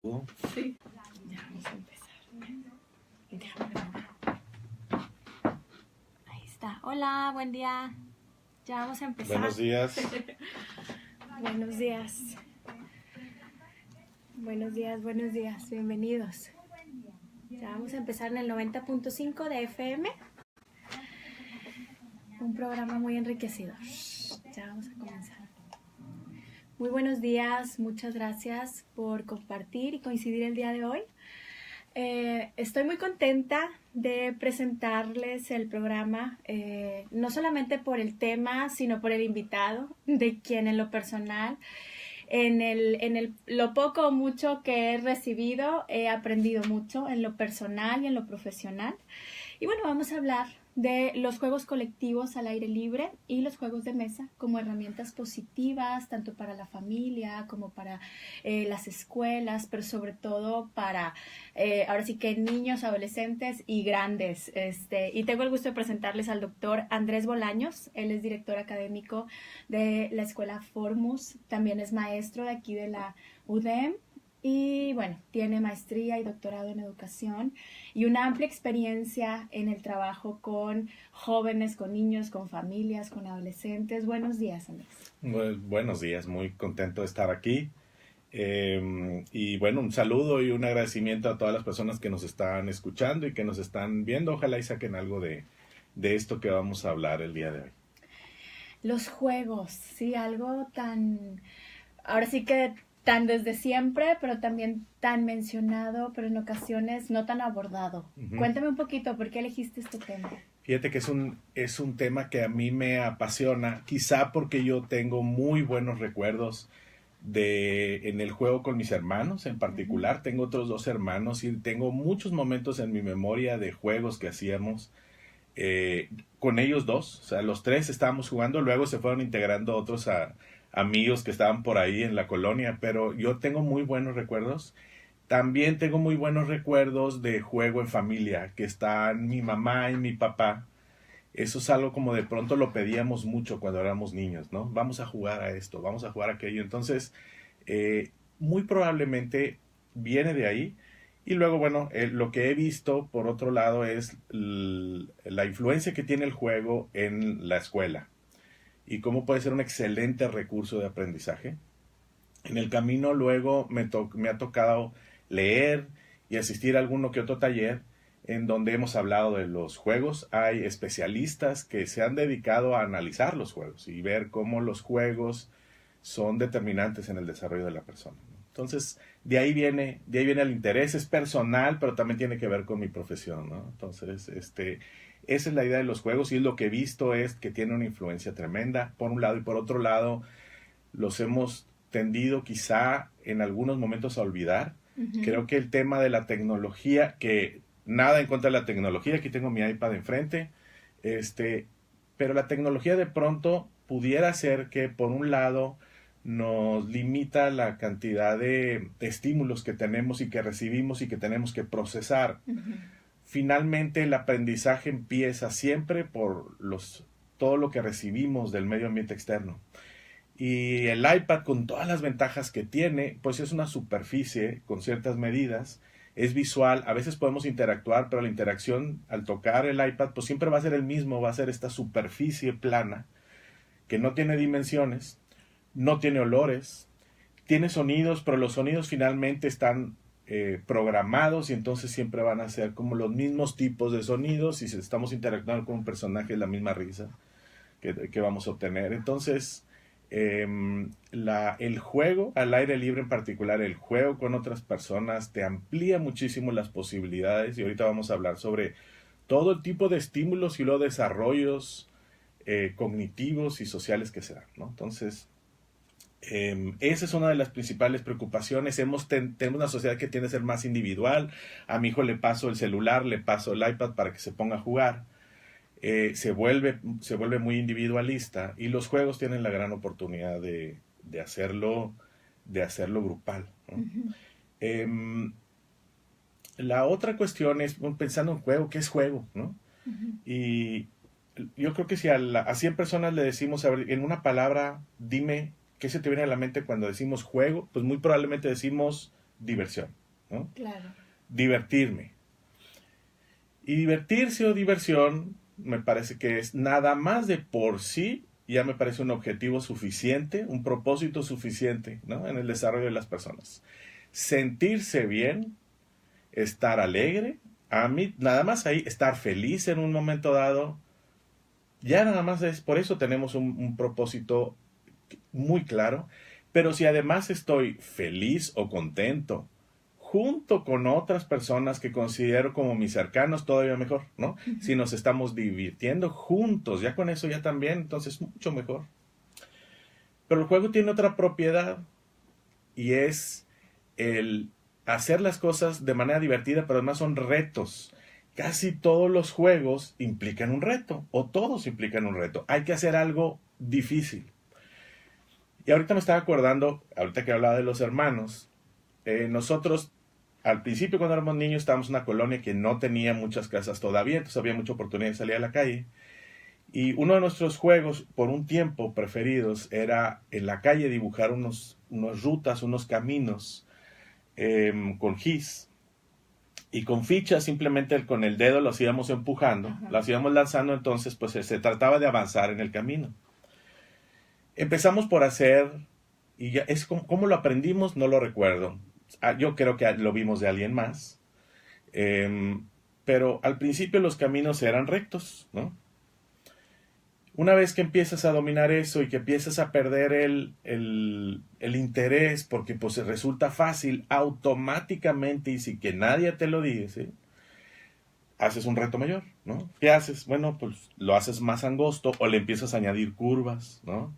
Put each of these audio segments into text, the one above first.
Sí, ya vamos a empezar. Déjame ver. Ahí está. Hola, buen día. Ya vamos a empezar. Buenos días. Buenos días. Buenos días, buenos días. Bienvenidos. Ya vamos a empezar en el 90.5 de FM. Un programa muy enriquecedor. Ya vamos a comenzar. Muy buenos días, muchas gracias por compartir y coincidir el día de hoy. Estoy muy contenta de presentarles el programa, no solamente por el tema, sino por el invitado, de quien en lo personal, lo poco o mucho que he recibido, he aprendido mucho en lo personal y en lo profesional. Y bueno, vamos a hablar de los juegos colectivos al aire libre y los juegos de mesa como herramientas positivas, tanto para la familia como para las escuelas, pero sobre todo para, ahora sí que niños, adolescentes y grandes. Y tengo el gusto de presentarles al doctor Andrés Bolaños. Él es director académico de la Escuela Formus, también es maestro de aquí de la UDEM. Y bueno, tiene maestría y doctorado en educación y una amplia experiencia en el trabajo con jóvenes, con niños, con familias, con adolescentes. Buenos días, Andrés. Buenos días, muy contento de estar aquí. Y bueno, un saludo y un agradecimiento a todas las personas que nos están escuchando y que nos están viendo. Ojalá y saquen algo de esto que vamos a hablar el día de hoy. Los juegos, sí, algo tan, ahora sí que tan desde siempre, pero también tan mencionado, pero en ocasiones no tan abordado. Cuéntame un poquito, ¿por qué elegiste este tema? Fíjate que es un tema que a mí me apasiona, quizá porque yo tengo muy buenos recuerdos en el juego con mis hermanos en particular. Tengo otros 2 hermanos y tengo muchos momentos en mi memoria de juegos que hacíamos con ellos 2. O sea, los 3 estábamos jugando, luego se fueron integrando otros amigos que estaban por ahí en la colonia, pero yo tengo muy buenos recuerdos. También tengo muy buenos recuerdos de juego en familia, que están mi mamá y mi papá. Eso es algo como de pronto lo pedíamos mucho cuando éramos niños, ¿no? Vamos a jugar a esto, vamos a jugar a aquello. Entonces, muy probablemente viene de ahí. Y luego, bueno, lo que he visto, por otro lado, es la influencia que tiene el juego en la escuela y cómo puede ser un excelente recurso de aprendizaje. En el camino luego me ha tocado leer y asistir a alguno que otro taller en donde hemos hablado de los juegos. Hay especialistas que se han dedicado a analizar los juegos y ver cómo los juegos son determinantes en el desarrollo de la persona. Entonces, de ahí viene el interés. Es personal, pero también tiene que ver con mi profesión, ¿no? Entonces, esa es la idea de los juegos y lo que he visto es que tiene una influencia tremenda, por un lado, y por otro lado, los hemos tendido quizá en algunos momentos a olvidar. Creo que el tema de la tecnología, que nada en contra de la tecnología, aquí tengo mi iPad enfrente, pero la tecnología de pronto pudiera ser que por un lado nos limita la cantidad de estímulos que tenemos y que recibimos y que tenemos que procesar. Finalmente el aprendizaje empieza siempre por todo lo que recibimos del medio ambiente externo. Y el iPad, con todas las ventajas que tiene, pues es una superficie con ciertas medidas, es visual, a veces podemos interactuar, pero la interacción al tocar el iPad pues siempre va a ser el mismo, va a ser esta superficie plana que no tiene dimensiones, no tiene olores, tiene sonidos, pero los sonidos finalmente están programados y entonces siempre van a ser como los mismos tipos de sonidos y si estamos interactuando con un personaje es la misma risa que vamos a obtener. Entonces, el juego al aire libre, en particular el juego con otras personas, te amplía muchísimo las posibilidades y ahorita vamos a hablar sobre todo el tipo de estímulos y los desarrollos cognitivos y sociales que se dan, ¿no? Entonces, esa es una de las principales preocupaciones. Tenemos una sociedad que tiende a ser más individual. A mi hijo le paso el celular, le paso el iPad para que se ponga a jugar. Se vuelve muy individualista y los juegos tienen la gran oportunidad de hacerlo grupal, ¿no? La otra cuestión es, pensando en juego, ¿qué es juego? ¿No? Y yo creo que si a 100 personas le decimos, a ver, en una palabra, dime qué se te viene a la mente cuando decimos juego, pues muy probablemente decimos diversión, ¿no? Claro. Divertirme. Y divertirse o diversión me parece que es nada más de por sí, ya me parece un objetivo suficiente, un propósito suficiente, ¿no? En el desarrollo de las personas. Sentirse bien, estar alegre, a mí nada más ahí, estar feliz en un momento dado, ya nada más es, por eso tenemos un propósito muy claro, pero si además estoy feliz o contento, junto con otras personas que considero como mis cercanos, todavía mejor, ¿no? Uh-huh. Si nos estamos divirtiendo juntos, ya con eso ya también, entonces mucho mejor. Pero el juego tiene otra propiedad y es el hacer las cosas de manera divertida, pero además son retos. Casi todos los juegos implican un reto, o todos implican un reto. Hay que hacer algo difícil. Y ahorita me estaba acordando, ahorita que hablaba de los hermanos, nosotros al principio cuando éramos niños estábamos en una colonia que no tenía muchas casas todavía, entonces había mucha oportunidad de salir a la calle. Y uno de nuestros juegos, por un tiempo preferidos, era en la calle dibujar unas rutas, unos caminos con gis. Y con fichas, simplemente con el dedo los íbamos empujando, las íbamos lanzando, entonces pues se trataba de avanzar en el camino. Empezamos por hacer, y ya es como lo aprendimos, no lo recuerdo. Yo creo que lo vimos de alguien más. Pero al principio los caminos eran rectos, ¿no? Una vez que empiezas a dominar eso y que empiezas a perder el interés porque pues resulta fácil, automáticamente, y sin que nadie te lo dice, haces un reto mayor, ¿no? ¿Qué haces? Bueno, pues lo haces más angosto o le empiezas a añadir curvas, ¿no?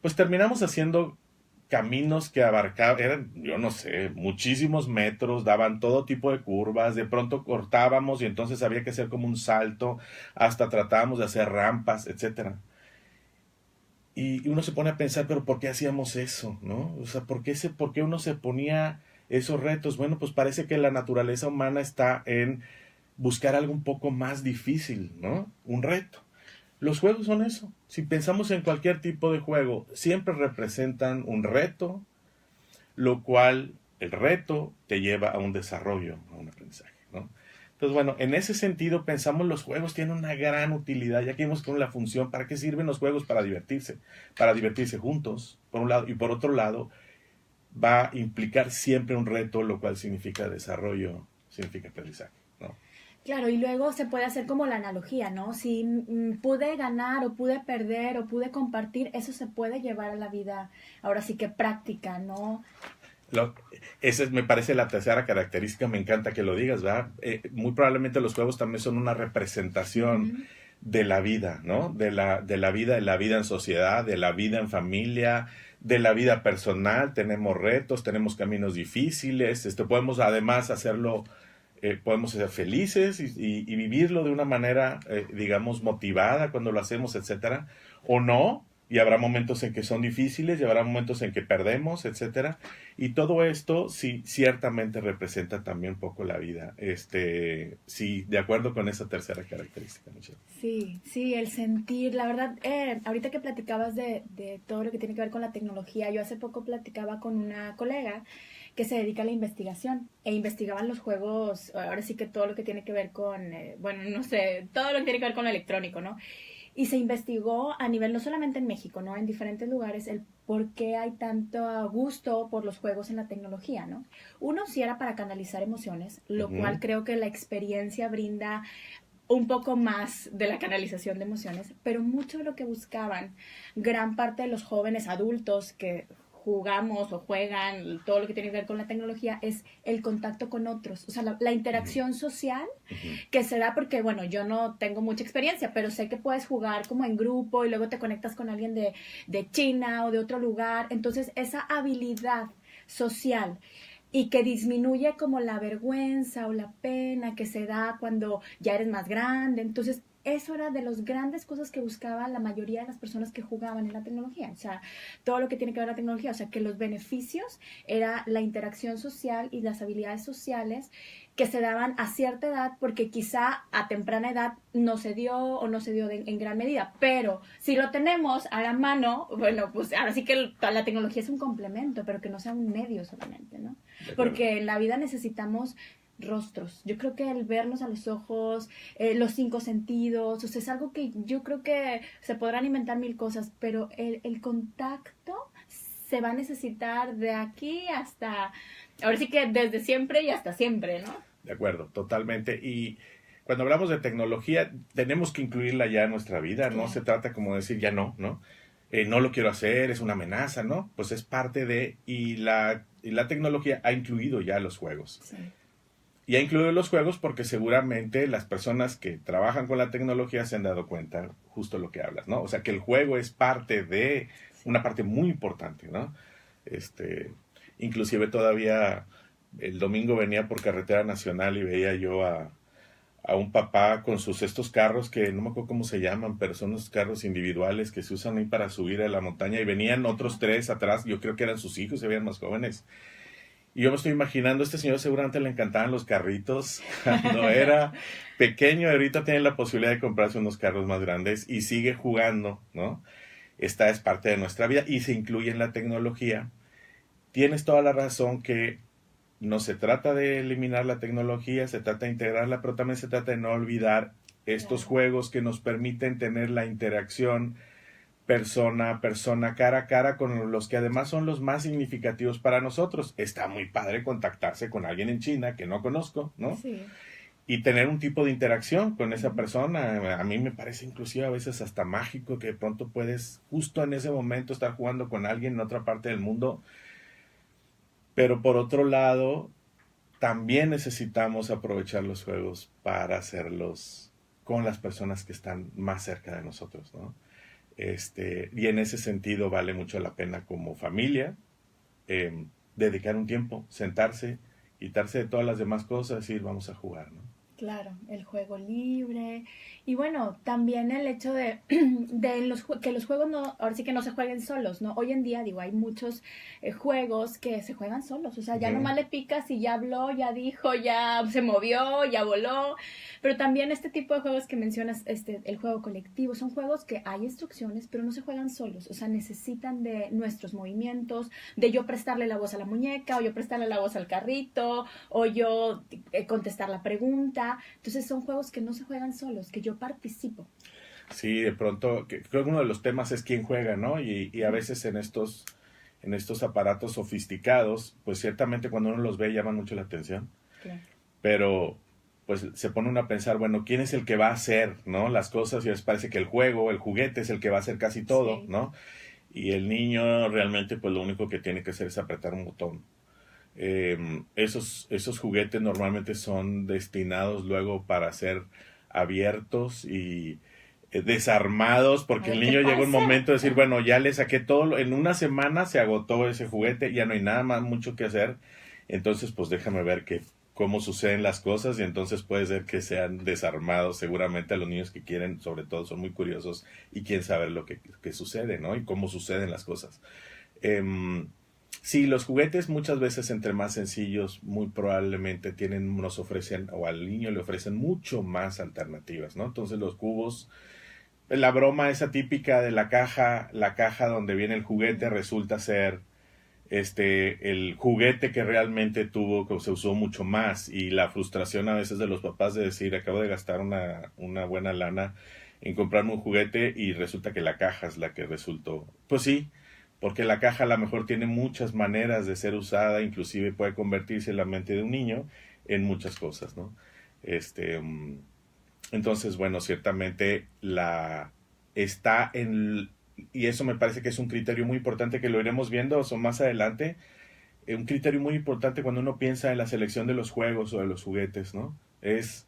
Pues terminamos haciendo caminos que abarcaban, eran, yo no sé, muchísimos metros, daban todo tipo de curvas, de pronto cortábamos y entonces había que hacer como un salto, hasta tratábamos de hacer rampas, etcétera. Y uno se pone a pensar, pero ¿por qué hacíamos eso? ¿No? O sea, ¿por qué uno se ponía esos retos? Bueno, pues parece que la naturaleza humana está en buscar algo un poco más difícil, ¿no? Un reto. Los juegos son eso. Si pensamos en cualquier tipo de juego, siempre representan un reto, lo cual el reto te lleva a un desarrollo, a un aprendizaje, ¿no? Entonces, bueno, en ese sentido pensamos los juegos tienen una gran utilidad, ya que vimos con la función, ¿para qué sirven los juegos? Para divertirse juntos, por un lado, y por otro lado, va a implicar siempre un reto, lo cual significa desarrollo, significa aprendizaje, ¿no? Claro, y luego se puede hacer como la analogía, ¿no? Si pude ganar o pude perder o pude compartir, eso se puede llevar a la vida, ahora sí que práctica, ¿no? Esa me parece la tercera característica, me encanta que lo digas, ¿verdad? Muy probablemente los juegos también son una representación de la vida, ¿no? De la vida en sociedad, de la vida en familia, de la vida personal. Tenemos retos, tenemos caminos difíciles, podemos además hacerlo, podemos ser felices y vivirlo de una manera, digamos, motivada cuando lo hacemos, etcétera, o no. Y habrá momentos en que son difíciles, y habrá momentos en que perdemos, etcétera. Y todo esto sí ciertamente representa también un poco la vida. Sí, de acuerdo con esa tercera característica, Michelle. Sí, el sentir, la verdad, ahorita que platicabas de todo lo que tiene que ver con la tecnología, yo hace poco platicaba con una colega que se dedica a la investigación e investigaban los juegos, ahora sí que todo lo que tiene que ver con, no sé, todo lo que tiene que ver con lo electrónico, ¿no? Y se investigó a nivel, no solamente en México, ¿no? En diferentes lugares, el por qué hay tanto gusto por los juegos en la tecnología, ¿no? Uno sí era para canalizar emociones, lo cual creo que la experiencia brinda un poco más de la canalización de emociones, pero mucho de lo que buscaban gran parte de los jóvenes adultos que jugamos o juegan, todo lo que tiene que ver con la tecnología, es el contacto con otros, o sea, la interacción social que se da porque, bueno, yo no tengo mucha experiencia, pero sé que puedes jugar como en grupo y luego te conectas con alguien de China o de otro lugar, entonces esa habilidad social y que disminuye como la vergüenza o la pena que se da cuando ya eres más grande, entonces eso era de las grandes cosas que buscaba la mayoría de las personas que jugaban en la tecnología, o sea, todo lo que tiene que ver con la tecnología, o sea, que los beneficios era la interacción social y las habilidades sociales que se daban a cierta edad, porque quizá a temprana edad no se dio o no se dio en gran medida, pero si lo tenemos a la mano, bueno, pues ahora sí que la tecnología es un complemento, pero que no sea un medio solamente, ¿no? porque en la vida necesitamos rostros. Yo creo que el vernos a los ojos, los 5 sentidos, o sea, es algo que yo creo que se podrán inventar 1000 cosas, pero el contacto se va a necesitar de aquí hasta, ahora sí que desde siempre y hasta siempre, ¿no? De acuerdo, totalmente. Y cuando hablamos de tecnología, tenemos que incluirla ya en nuestra vida. No se trata como de decir ya no, ¿no? No lo quiero hacer, es una amenaza, ¿no? Pues es parte de, y la tecnología ha incluido ya los juegos. Sí. Y ha incluido los juegos porque seguramente las personas que trabajan con la tecnología se han dado cuenta justo lo que hablas, ¿no? O sea, que el juego es parte de, una parte muy importante, ¿no? Inclusive todavía el domingo venía por carretera nacional y veía yo a un papá con estos carros que no me acuerdo cómo se llaman, pero son los carros individuales que se usan ahí para subir a la montaña, y venían otros 3 atrás, yo creo que eran sus hijos, se veían más jóvenes. Y yo me estoy imaginando, este señor seguramente le encantaban los carritos cuando era pequeño, ahorita tiene la posibilidad de comprarse unos carros más grandes y sigue jugando, ¿no? Esta es parte de nuestra vida y se incluye en la tecnología. Tienes toda la razón que no se trata de eliminar la tecnología, se trata de integrarla, pero también se trata de no olvidar estos juegos que nos permiten tener la interacción persona a persona, cara a cara, con los que además son los más significativos para nosotros. Está muy padre contactarse con alguien en China que no conozco, ¿no? Sí. Y tener un tipo de interacción con esa persona. A mí me parece inclusive a veces hasta mágico que de pronto puedes justo en ese momento estar jugando con alguien en otra parte del mundo. Pero por otro lado, también necesitamos aprovechar los juegos para hacerlos con las personas que están más cerca de nosotros, ¿no? Y en ese sentido vale mucho la pena como familia dedicar un tiempo, sentarse, quitarse de todas las demás cosas y ir, vamos a jugar, ¿no? Claro, el juego libre. Y bueno, también el hecho de, que los juegos no, ahora sí que no se jueguen solos, ¿no? Hoy en día, digo, hay muchos juegos que se juegan solos. O sea, ya nomás le picas y ya habló, ya dijo, ya se movió, ya voló. Pero también este tipo de juegos que mencionas, el juego colectivo, son juegos que hay instrucciones, pero no se juegan solos. O sea, necesitan de nuestros movimientos, de yo prestarle la voz a la muñeca, o yo prestarle la voz al carrito, o yo contestar la pregunta. Entonces son juegos que no se juegan solos, que yo participo. Sí, de pronto, creo que uno de los temas es quién juega, ¿no? Y a veces en estos aparatos sofisticados, pues ciertamente cuando uno los ve llaman mucho la atención. Claro. Pero pues se pone uno a pensar, bueno, ¿quién es el que va a hacer, ¿no? Las cosas? Y les parece que el juguete es el que va a hacer casi todo, sí, ¿no? Y el niño realmente pues lo único que tiene que hacer es apretar un botón. Esos juguetes normalmente son destinados luego para ser abiertos y desarmados, porque el niño llega un momento de decir, bueno, ya le saqué todo, en una semana se agotó ese juguete, ya no hay nada más mucho que hacer, entonces pues déjame ver cómo suceden las cosas, y entonces puede ser que sean desarmados. Seguramente a los niños que quieren, sobre todo, son muy curiosos y quieren saber lo que sucede, ¿no? Y cómo suceden las cosas. Sí, los juguetes muchas veces, entre más sencillos, muy probablemente nos ofrecen, o al niño le ofrecen mucho más alternativas, ¿no? Entonces los cubos, la broma esa típica de la caja donde viene el juguete resulta ser el juguete que realmente que se usó mucho más, y la frustración a veces de los papás de decir, acabo de gastar una buena lana en comprarme un juguete y resulta que la caja es la que resultó. Pues sí, porque la caja a lo mejor tiene muchas maneras de ser usada, inclusive puede convertirse en la mente de un niño en muchas cosas, ¿no? Entonces, bueno, ciertamente y eso me parece que es un criterio muy importante que lo iremos viendo más adelante, un criterio muy importante cuando uno piensa en la selección de los juegos o de los juguetes, ¿no? Es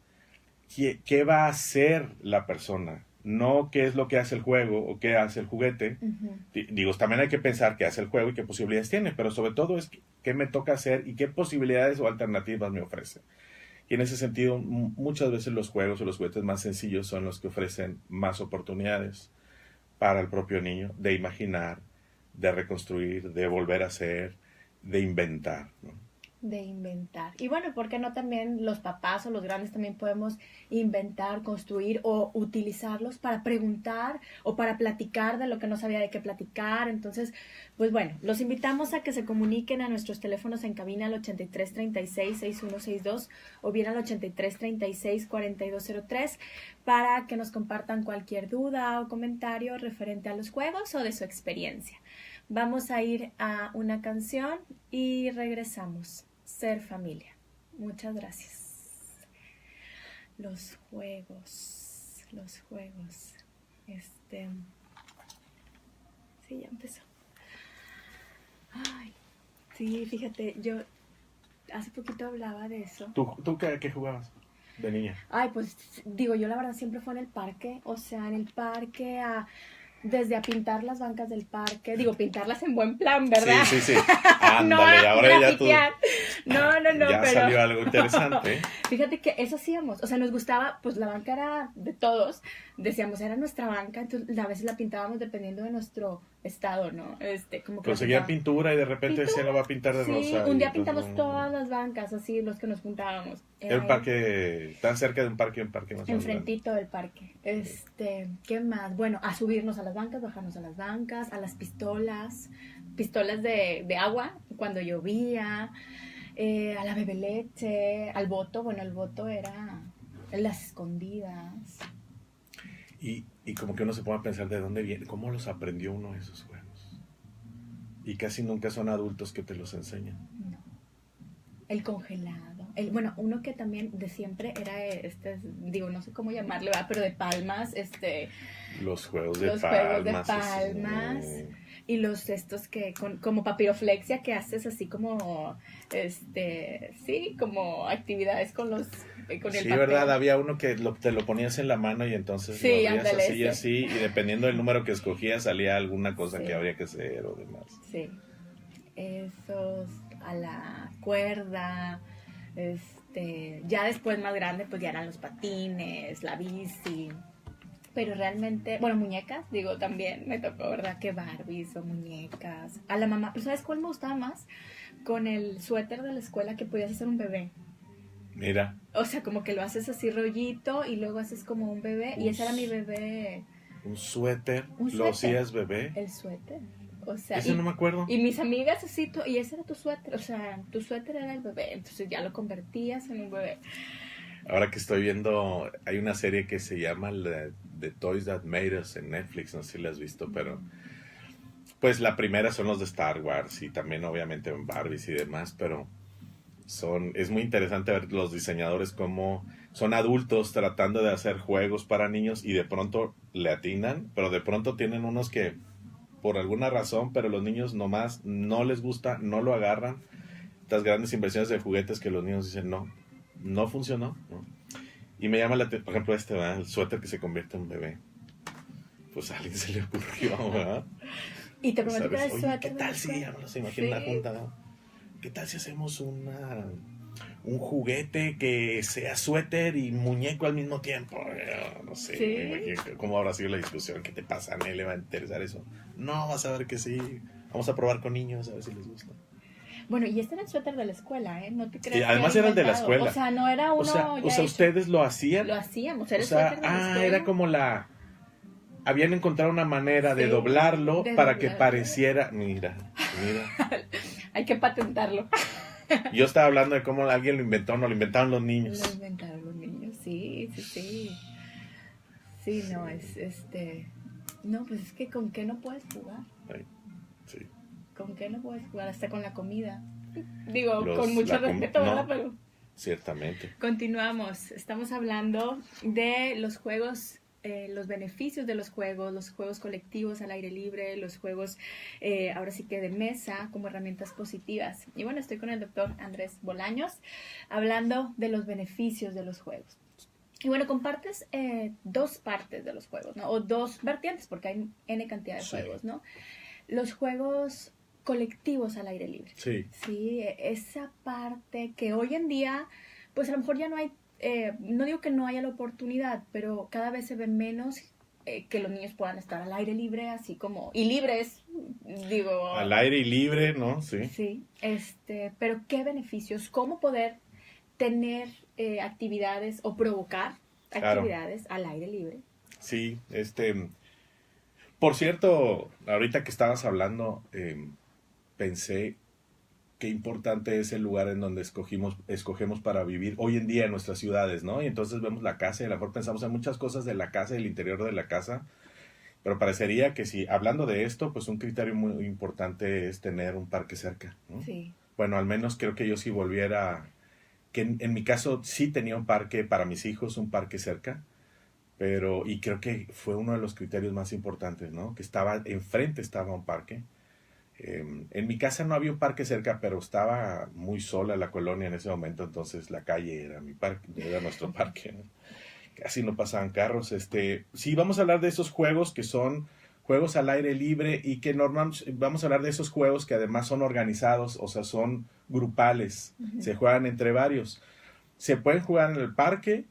¿qué va a hacer la persona? No qué es lo que hace el juego o qué hace el juguete. Digo, también hay que pensar qué hace el juego y qué posibilidades tiene, pero sobre todo es qué me toca hacer y qué posibilidades o alternativas me ofrece. Y en ese sentido, muchas veces los juegos o los juguetes más sencillos son los que ofrecen más oportunidades para el propio niño de imaginar, de reconstruir, de volver a hacer, de inventar, ¿no? de inventar. Y bueno, ¿por qué no también los papás o los grandes también podemos inventar, construir o utilizarlos para preguntar o para platicar de lo que no sabía de qué platicar? Entonces, pues bueno, los invitamos a que se comuniquen a nuestros teléfonos en cabina al 8336-6162 o bien al 8336-4203 para que nos compartan cualquier duda o comentario referente a los juegos o de su experiencia. Vamos a ir a una canción y regresamos. Ser familia. Muchas gracias. Los juegos. Sí, ya empezó. Ay, sí, fíjate, yo hace poquito hablaba de eso. ¿Tú qué jugabas de niña? Ay, pues digo, yo la verdad siempre fue en el parque, o sea, en el parque desde a pintar las bancas del parque, digo, pintarlas en buen plan, ¿verdad? Sí. Ándale, no, ahora ya tú... No, ya pero... salió algo interesante. Fíjate que eso hacíamos, o sea, nos gustaba, pues la banca era de todos, decíamos, era nuestra banca, entonces a veces la pintábamos dependiendo de nuestro estado, ¿no? Como que conseguían pintura y de repente decían, lo va a pintar de rosa. Sí, un día pintamos todas las bancas, así, los que nos juntábamos. El parque, tan cerca de un parque más o menos. Enfrentito del parque. ¿Qué más? Bueno, a subirnos a las bancas, bajarnos a las bancas, a las pistolas de agua cuando llovía, a la bebeleche, al voto. Bueno, el voto era en las escondidas. Y como que uno se pone a pensar de dónde viene, cómo los aprendió uno esos juegos. Y casi nunca son adultos que te los enseñan. No. El congelado. Bueno, uno que también de siempre era digo, no sé cómo llamarle, ¿verdad? Pero de palmas, Los juegos de palmas. Y los estos que como papiroflexia que haces así como como actividades con el papel. Sí, verdad, había uno que te lo ponías en la mano y entonces sí, lo abrías así y dependiendo del número que escogías salía alguna cosa que habría que hacer o demás. Sí. Esos a la cuerda, ya después más grande pues ya eran los patines, la bici. Pero realmente, bueno, muñecas, digo, también me tocó, ¿verdad? Que Barbies o muñecas. A la mamá, pero ¿sabes cuál me gustaba más? Con el suéter de la escuela que podías hacer un bebé. Mira. O sea, como que lo haces así rollito y luego haces como un bebé. Y ese era mi bebé. ¿Un suéter? ¿Lo hacías bebé? El suéter. O sea, eso no me acuerdo. Y mis amigas así, y ese era tu suéter. O sea, tu suéter era el bebé. Entonces ya lo convertías en un bebé. Ahora que estoy viendo, hay una serie que se llama The Toys That Made Us en Netflix, no sé si la has visto, pero pues la primera son los de Star Wars y también obviamente Barbies y demás, pero es muy interesante ver los diseñadores como son adultos tratando de hacer juegos para niños y de pronto le atinan, pero de pronto tienen unos que por alguna razón, pero los niños nomás no les gusta, no lo agarran. Estas grandes inversiones de juguetes que los niños dicen no funcionó, ¿no? Y me llama por ejemplo ¿verdad? El suéter que se convierte en bebé. Pues a alguien se le ocurrió, ¿verdad? Y te prometo que era el suéter. ¿Qué tal si, ya me lo imagino en la junta, ¿no? ¿Qué tal si hacemos un juguete que sea suéter y muñeco al mismo tiempo? No sé, ¿sí? Me imagino cómo habrá sido la discusión. ¿Qué te pasa? ¿A nadie le va a interesar eso? No, vas a ver que sí. Vamos a probar con niños a ver si les gusta. Bueno, y este era el suéter de la escuela, ¿eh? No te creas. Y además era el de la escuela. O sea, no era uno. O sea ¿ustedes lo hacían? Lo hacíamos, era el suéter de la escuela. Era como habían encontrado una manera de doblarlo para que pareciera. Mira. Hay que patentarlo. Yo estaba hablando de cómo alguien lo inventó, no lo inventaron los niños. Lo inventaron los niños, sí. Sí, no, no, pues es que ¿con qué no puedes jugar? Ay, sí. ¿Con qué no puedes jugar? Hasta con la comida. Digo, con mucho respeto, ¿verdad? Pero ciertamente. Continuamos. Estamos hablando de los juegos, los beneficios de los juegos colectivos al aire libre, los juegos, ahora sí que de mesa, como herramientas positivas. Y bueno, estoy con el doctor Andrés Bolaños, hablando de los beneficios de los juegos. Y bueno, compartes dos partes de los juegos, ¿no? O dos vertientes, porque hay N cantidad de juegos, ¿no? Los juegos colectivos al aire libre. Sí, esa parte que hoy en día, pues a lo mejor ya no hay, no digo que no haya la oportunidad, pero cada vez se ve menos que los niños puedan estar al aire libre, así como, y libre es Digo... Al aire y libre, ¿no? Sí. Sí, pero ¿qué beneficios? ¿Cómo poder tener actividades o provocar Claro. actividades al aire libre? Sí, por cierto, ahorita que estabas hablando, pensé qué importante es el lugar en donde escogemos para vivir hoy en día en nuestras ciudades, ¿no? Y entonces vemos la casa y a lo mejor pensamos en muchas cosas de la casa y el interior de la casa, pero parecería que si, hablando de esto, pues un criterio muy importante es tener un parque cerca, ¿no? Sí. Bueno, al menos creo que yo si volviera, que en mi caso sí tenía un parque para mis hijos, un parque cerca, y creo que fue uno de los criterios más importantes, ¿no? Que enfrente estaba un parque. En mi casa no había un parque cerca, pero estaba muy sola la colonia en ese momento, entonces la calle era mi parque, era nuestro parque, ¿no? Casi no pasaban carros. Sí, vamos a hablar de esos juegos que son juegos al aire libre y que normalmente vamos a hablar de esos juegos que además son organizados, o sea, son grupales, se juegan entre varios. Se pueden jugar en el parque,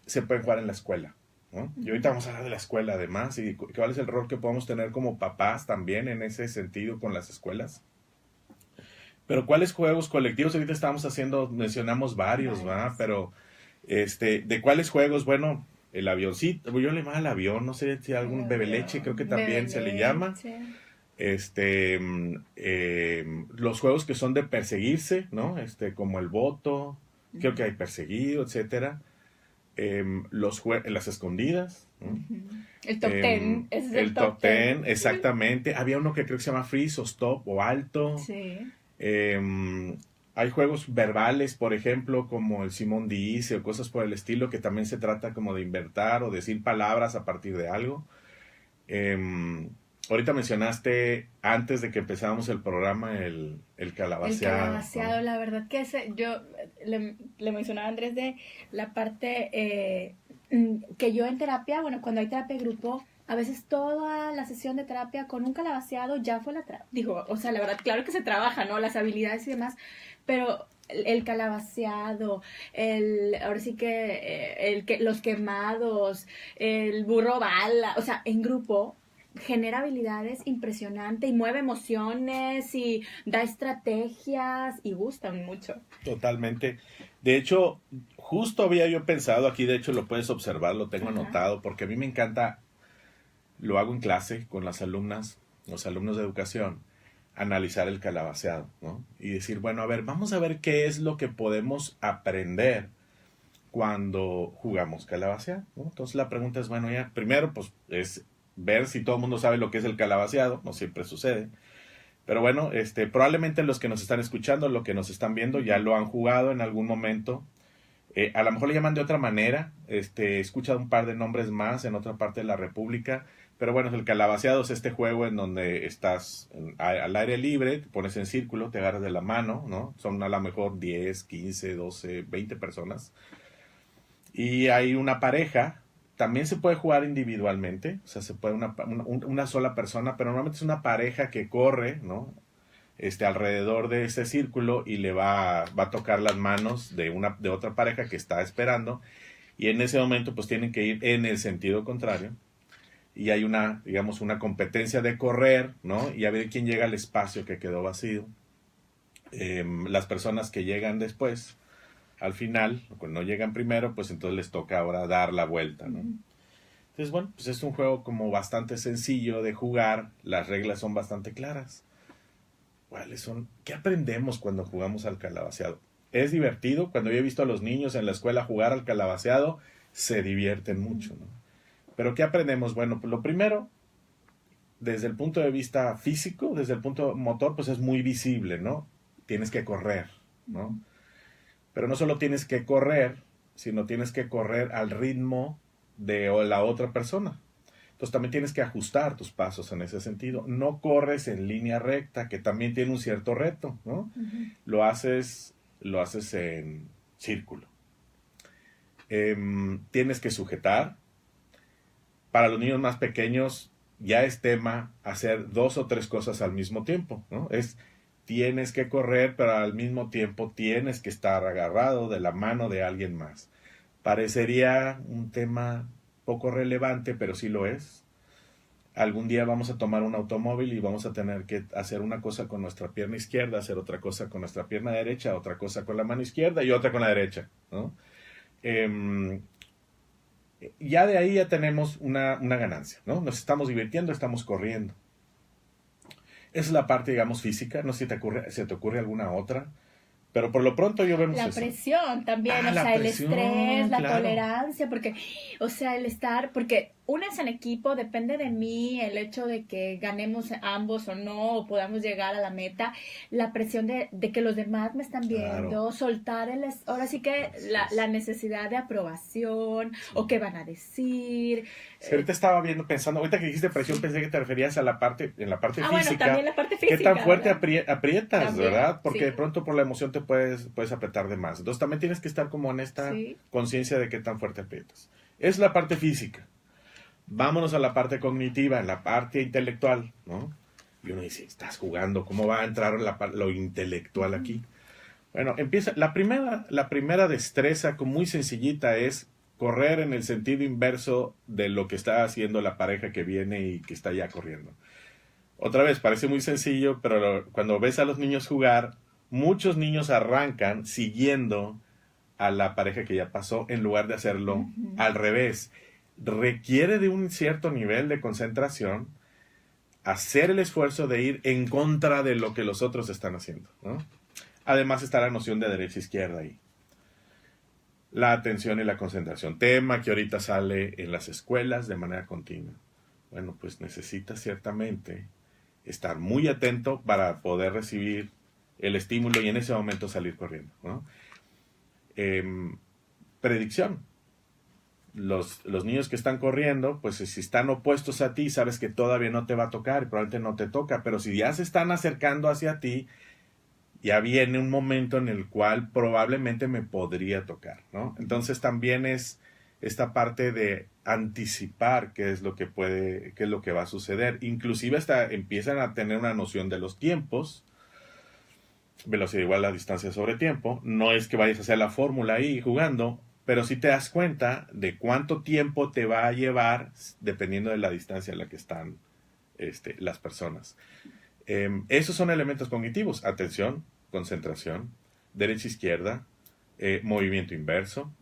se pueden jugar en la escuela, ¿no? Y ahorita vamos a hablar de la escuela además y cuál es el rol que podemos tener como papás también en ese sentido con las escuelas. Pero ¿cuáles juegos colectivos? Ahorita mencionamos varios, ¿va? Pero, ¿de cuáles juegos? Bueno, el avioncito, yo le llamo al avión, no sé si algún bebeleche, creo que también se le llama. Los juegos que son de perseguirse, ¿no? Como el voto, creo que hay perseguido, etcétera. Las escondidas, ¿no? El top ten, ese es el top ten, exactamente. Había uno que creo que se llama freeze o stop o alto. Sí. Hay juegos verbales, por ejemplo, como el Simón dice o cosas por el estilo, que también se trata como de inventar o decir palabras a partir de algo. Ahorita mencionaste, antes de que empezáramos el programa, el calabaceado. El calabaceado, ¿no? La verdad que yo le mencionaba a Andrés de la parte que yo en terapia, bueno, cuando hay terapia de grupo, a veces toda la sesión de terapia con un calabaceado ya fue digo, o sea, la verdad, claro que se trabaja, ¿no? Las habilidades y demás, pero el calabaceado, ahora sí que los quemados, el burro bala, o sea, en grupo genera habilidades impresionantes y mueve emociones y da estrategias y gustan mucho. Totalmente. De hecho, justo había yo pensado, aquí de hecho lo puedes observar, lo tengo anotado, porque a mí me encanta, lo hago en clase con las alumnas, los alumnos de educación, analizar el calabaceado, ¿no? Y decir, bueno, a ver, vamos a ver qué es lo que podemos aprender cuando jugamos calabaceado, ¿no? Entonces la pregunta es, bueno, ya, primero pues es ver si todo el mundo sabe lo que es el calabaceado, no siempre sucede. Pero bueno, probablemente los que nos están escuchando, los que nos están viendo, ya lo han jugado en algún momento. A lo mejor le llaman de otra manera. He escuchado un par de nombres más en otra parte de la República. Pero bueno, el calabaceado es este juego en donde estás al aire libre, te pones en círculo, te agarras de la mano, ¿no? Son a lo mejor 10, 15, 12, 20 personas. Y hay una pareja. También se puede jugar individualmente, o sea, se puede una sola persona, pero normalmente es una pareja que corre, ¿no? Alrededor de ese círculo y le va a tocar las manos de otra pareja que está esperando, y en ese momento pues tienen que ir en el sentido contrario, y hay una competencia de correr, ¿no? Y a ver quién llega al espacio que quedó vacío. Las personas que llegan después, al final, cuando no llegan primero, pues entonces les toca ahora dar la vuelta, ¿no? Entonces, bueno, pues es un juego como bastante sencillo de jugar, las reglas son bastante claras. ¿Cuáles son? ¿Qué aprendemos cuando jugamos al calabaceado? Es divertido, cuando yo he visto a los niños en la escuela jugar al calabaceado, se divierten mucho, ¿no? Pero ¿qué aprendemos? Bueno, pues lo primero, desde el punto de vista físico, desde el punto motor, pues es muy visible, ¿no? Tienes que correr, ¿no? Pero no solo tienes que correr, sino tienes que correr al ritmo de la otra persona. Entonces también tienes que ajustar tus pasos en ese sentido. No corres en línea recta, que también tiene un cierto reto, ¿no? Lo haces en círculo. Tienes que sujetar. Para los niños más pequeños ya es tema hacer 2 o 3 cosas al mismo tiempo, ¿no? Tienes que correr, pero al mismo tiempo tienes que estar agarrado de la mano de alguien más. Parecería un tema poco relevante, pero sí lo es. algún día vamos a tomar un automóvil y vamos a tener que hacer una cosa con nuestra pierna izquierda, hacer otra cosa con nuestra pierna derecha, otra cosa con la mano izquierda y otra con la derecha, ¿no? Ya de ahí ya tenemos una ganancia, ¿no? Nos estamos divirtiendo, estamos corriendo. Esa es la parte, digamos, física. No sé si se te ocurre alguna otra. Pero por lo pronto yo vemos la eso. presión también, o sea, el estrés, la tolerancia, porque, o sea, el estar, porque una es en equipo, depende de mí, el hecho de que ganemos ambos o no, o podamos llegar a la meta, la presión de que los demás me están viendo, soltar ahora sí que la necesidad de aprobación, o qué van a decir. Sí, ahorita estaba pensando, ahorita que dijiste presión, pensé que te referías a en la parte física. Bueno, también la parte física. ¿Qué tan fuerte aprietas, también, verdad? Porque de pronto por la emoción te puedes apretar de más. Entonces también tienes que estar como en esta conciencia de qué tan fuerte aprietas. Es la parte física. Vámonos a la parte cognitiva, en la parte intelectual, ¿no? Y uno dice, estás jugando, ¿cómo va a entrar lo intelectual aquí? Bueno, empieza, la primera destreza, muy sencillita, es correr en el sentido inverso de lo que está haciendo la pareja que viene y que está ya corriendo. Otra vez, parece muy sencillo, pero cuando ves a los niños jugar, muchos niños arrancan siguiendo a la pareja que ya pasó en lugar de hacerlo al revés. Requiere de un cierto nivel de concentración hacer el esfuerzo de ir en contra de lo que los otros están haciendo, ¿no? Además está la noción de derecha e izquierda ahí. La atención y la concentración. Tema que ahorita sale en las escuelas de manera continua. Bueno, pues necesitas ciertamente estar muy atento para poder recibir el estímulo y en ese momento salir corriendo, ¿no? Predicción. Los niños que están corriendo, pues si están opuestos a ti, sabes que todavía no te va a tocar y probablemente no te toca, pero si ya se están acercando hacia ti, ya viene un momento en el cual probablemente me podría tocar, ¿no? Entonces también es esta parte de anticipar qué es lo que va a suceder. Inclusive hasta empiezan a tener una noción de los tiempos. Velocidad igual a distancia sobre tiempo. No es que vayas a hacer la fórmula ahí jugando, pero sí te das cuenta de cuánto tiempo te va a llevar dependiendo de la distancia a la que están las personas. Esos son elementos cognitivos: atención, concentración, derecha-izquierda, movimiento inverso,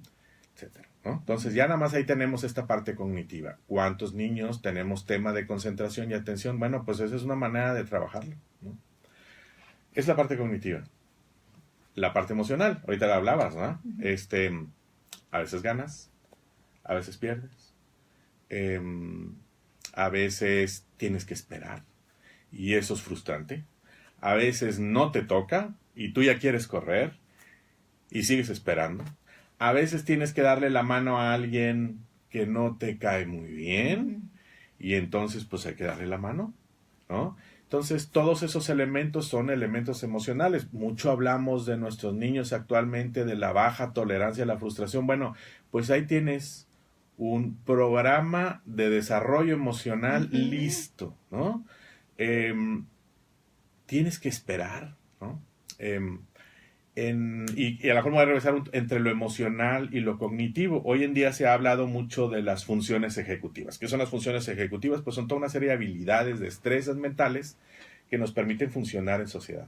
etc., ¿no? Entonces ya nada más ahí tenemos esta parte cognitiva. ¿Cuántos niños tenemos tema de concentración y atención? Bueno, pues esa es una manera de trabajarlo, ¿no? Es la parte cognitiva. La parte emocional, ahorita la hablabas, ¿no? A veces ganas, a veces pierdes, a veces tienes que esperar y eso es frustrante. A veces no te toca y tú ya quieres correr y sigues esperando. A veces tienes que darle la mano a alguien que no te cae muy bien y entonces pues hay que darle la mano, ¿no? Entonces todos esos elementos son elementos emocionales. Mucho hablamos de nuestros niños actualmente, de la baja tolerancia a la frustración. Bueno, pues ahí tienes un programa de desarrollo emocional listo, ¿no? Tienes que esperar, ¿no? Y a lo mejor me voy a regresar entre lo emocional y lo cognitivo. Hoy en día se ha hablado mucho de las funciones ejecutivas. ¿Qué son las funciones ejecutivas? Pues son toda una serie de habilidades, destrezas mentales que nos permiten funcionar en sociedad.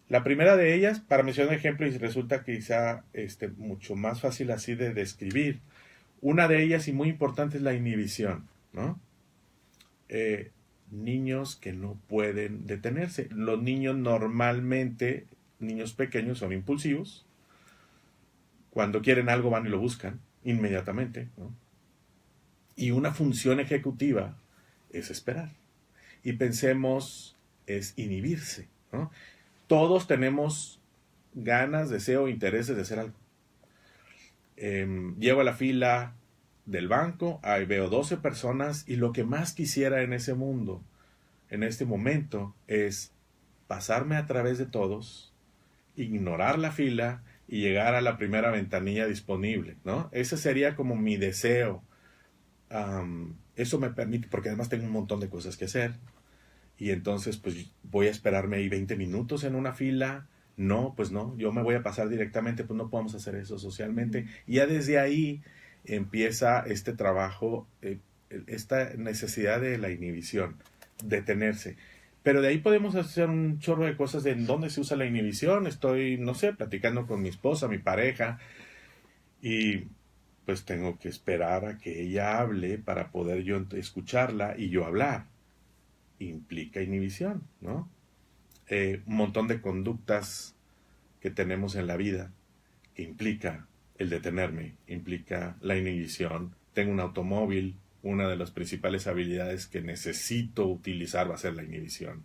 La primera de ellas, para mencionar un ejemplo, y resulta quizá mucho más fácil así de describir, una de ellas y muy importante es la inhibición, ¿no? Niños que no pueden detenerse. Los niños normalmente, niños pequeños, son impulsivos. Cuando quieren algo van y lo buscan inmediatamente, ¿no? Y una función ejecutiva es esperar. Y pensemos, es inhibirse, ¿no? Todos tenemos ganas, deseo, intereses de hacer algo. Llego a la fila del banco, ahí veo 12 personas y lo que más quisiera en ese mundo, en este momento, es pasarme a través de todos, ignorar la fila y llegar a la primera ventanilla disponible, ¿no? Ese sería como mi deseo. Eso me permite, porque además tengo un montón de cosas que hacer, y entonces pues voy a esperarme ahí 20 minutos en una fila. No, pues no, yo me voy a pasar directamente, pues no podemos hacer eso socialmente. Y ya desde ahí empieza este trabajo esta necesidad de la inhibición, detenerse. Pero de ahí podemos hacer un chorro de cosas de en dónde se usa la inhibición. Estoy, no sé, platicando con mi esposa, mi pareja, y pues tengo que esperar a que ella hable para poder yo escucharla y yo hablar. Implica inhibición, ¿no? Un montón de conductas que tenemos en la vida que implica el detenerme, implica la inhibición. Tengo un automóvil, una de las principales habilidades que necesito utilizar va a ser la inhibición.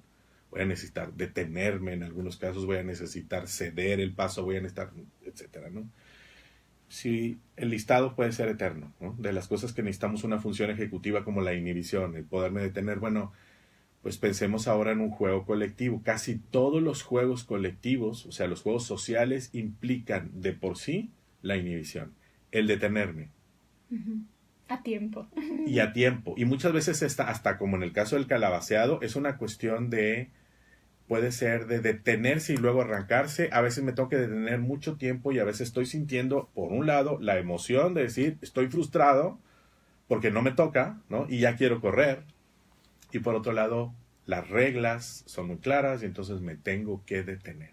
Voy a necesitar detenerme en algunos casos, voy a necesitar ceder el paso, voy a necesitar, etcétera, ¿no? Sí, el listado puede ser eterno, ¿no? De las cosas que necesitamos una función ejecutiva como la inhibición, el poderme detener. Bueno, pues pensemos ahora en un juego colectivo. Casi todos los juegos colectivos, o sea, los juegos sociales, implican de por sí la inhibición, el detenerme. A tiempo. Y a tiempo. Y muchas veces hasta como en el caso del calabaceado, es una cuestión de, puede ser de detenerse y luego arrancarse. A veces me tengo que detener mucho tiempo y a veces estoy sintiendo, por un lado, la emoción de decir, estoy frustrado porque no me toca, ¿no? Y ya quiero correr. Y por otro lado, las reglas son muy claras y entonces me tengo que detener.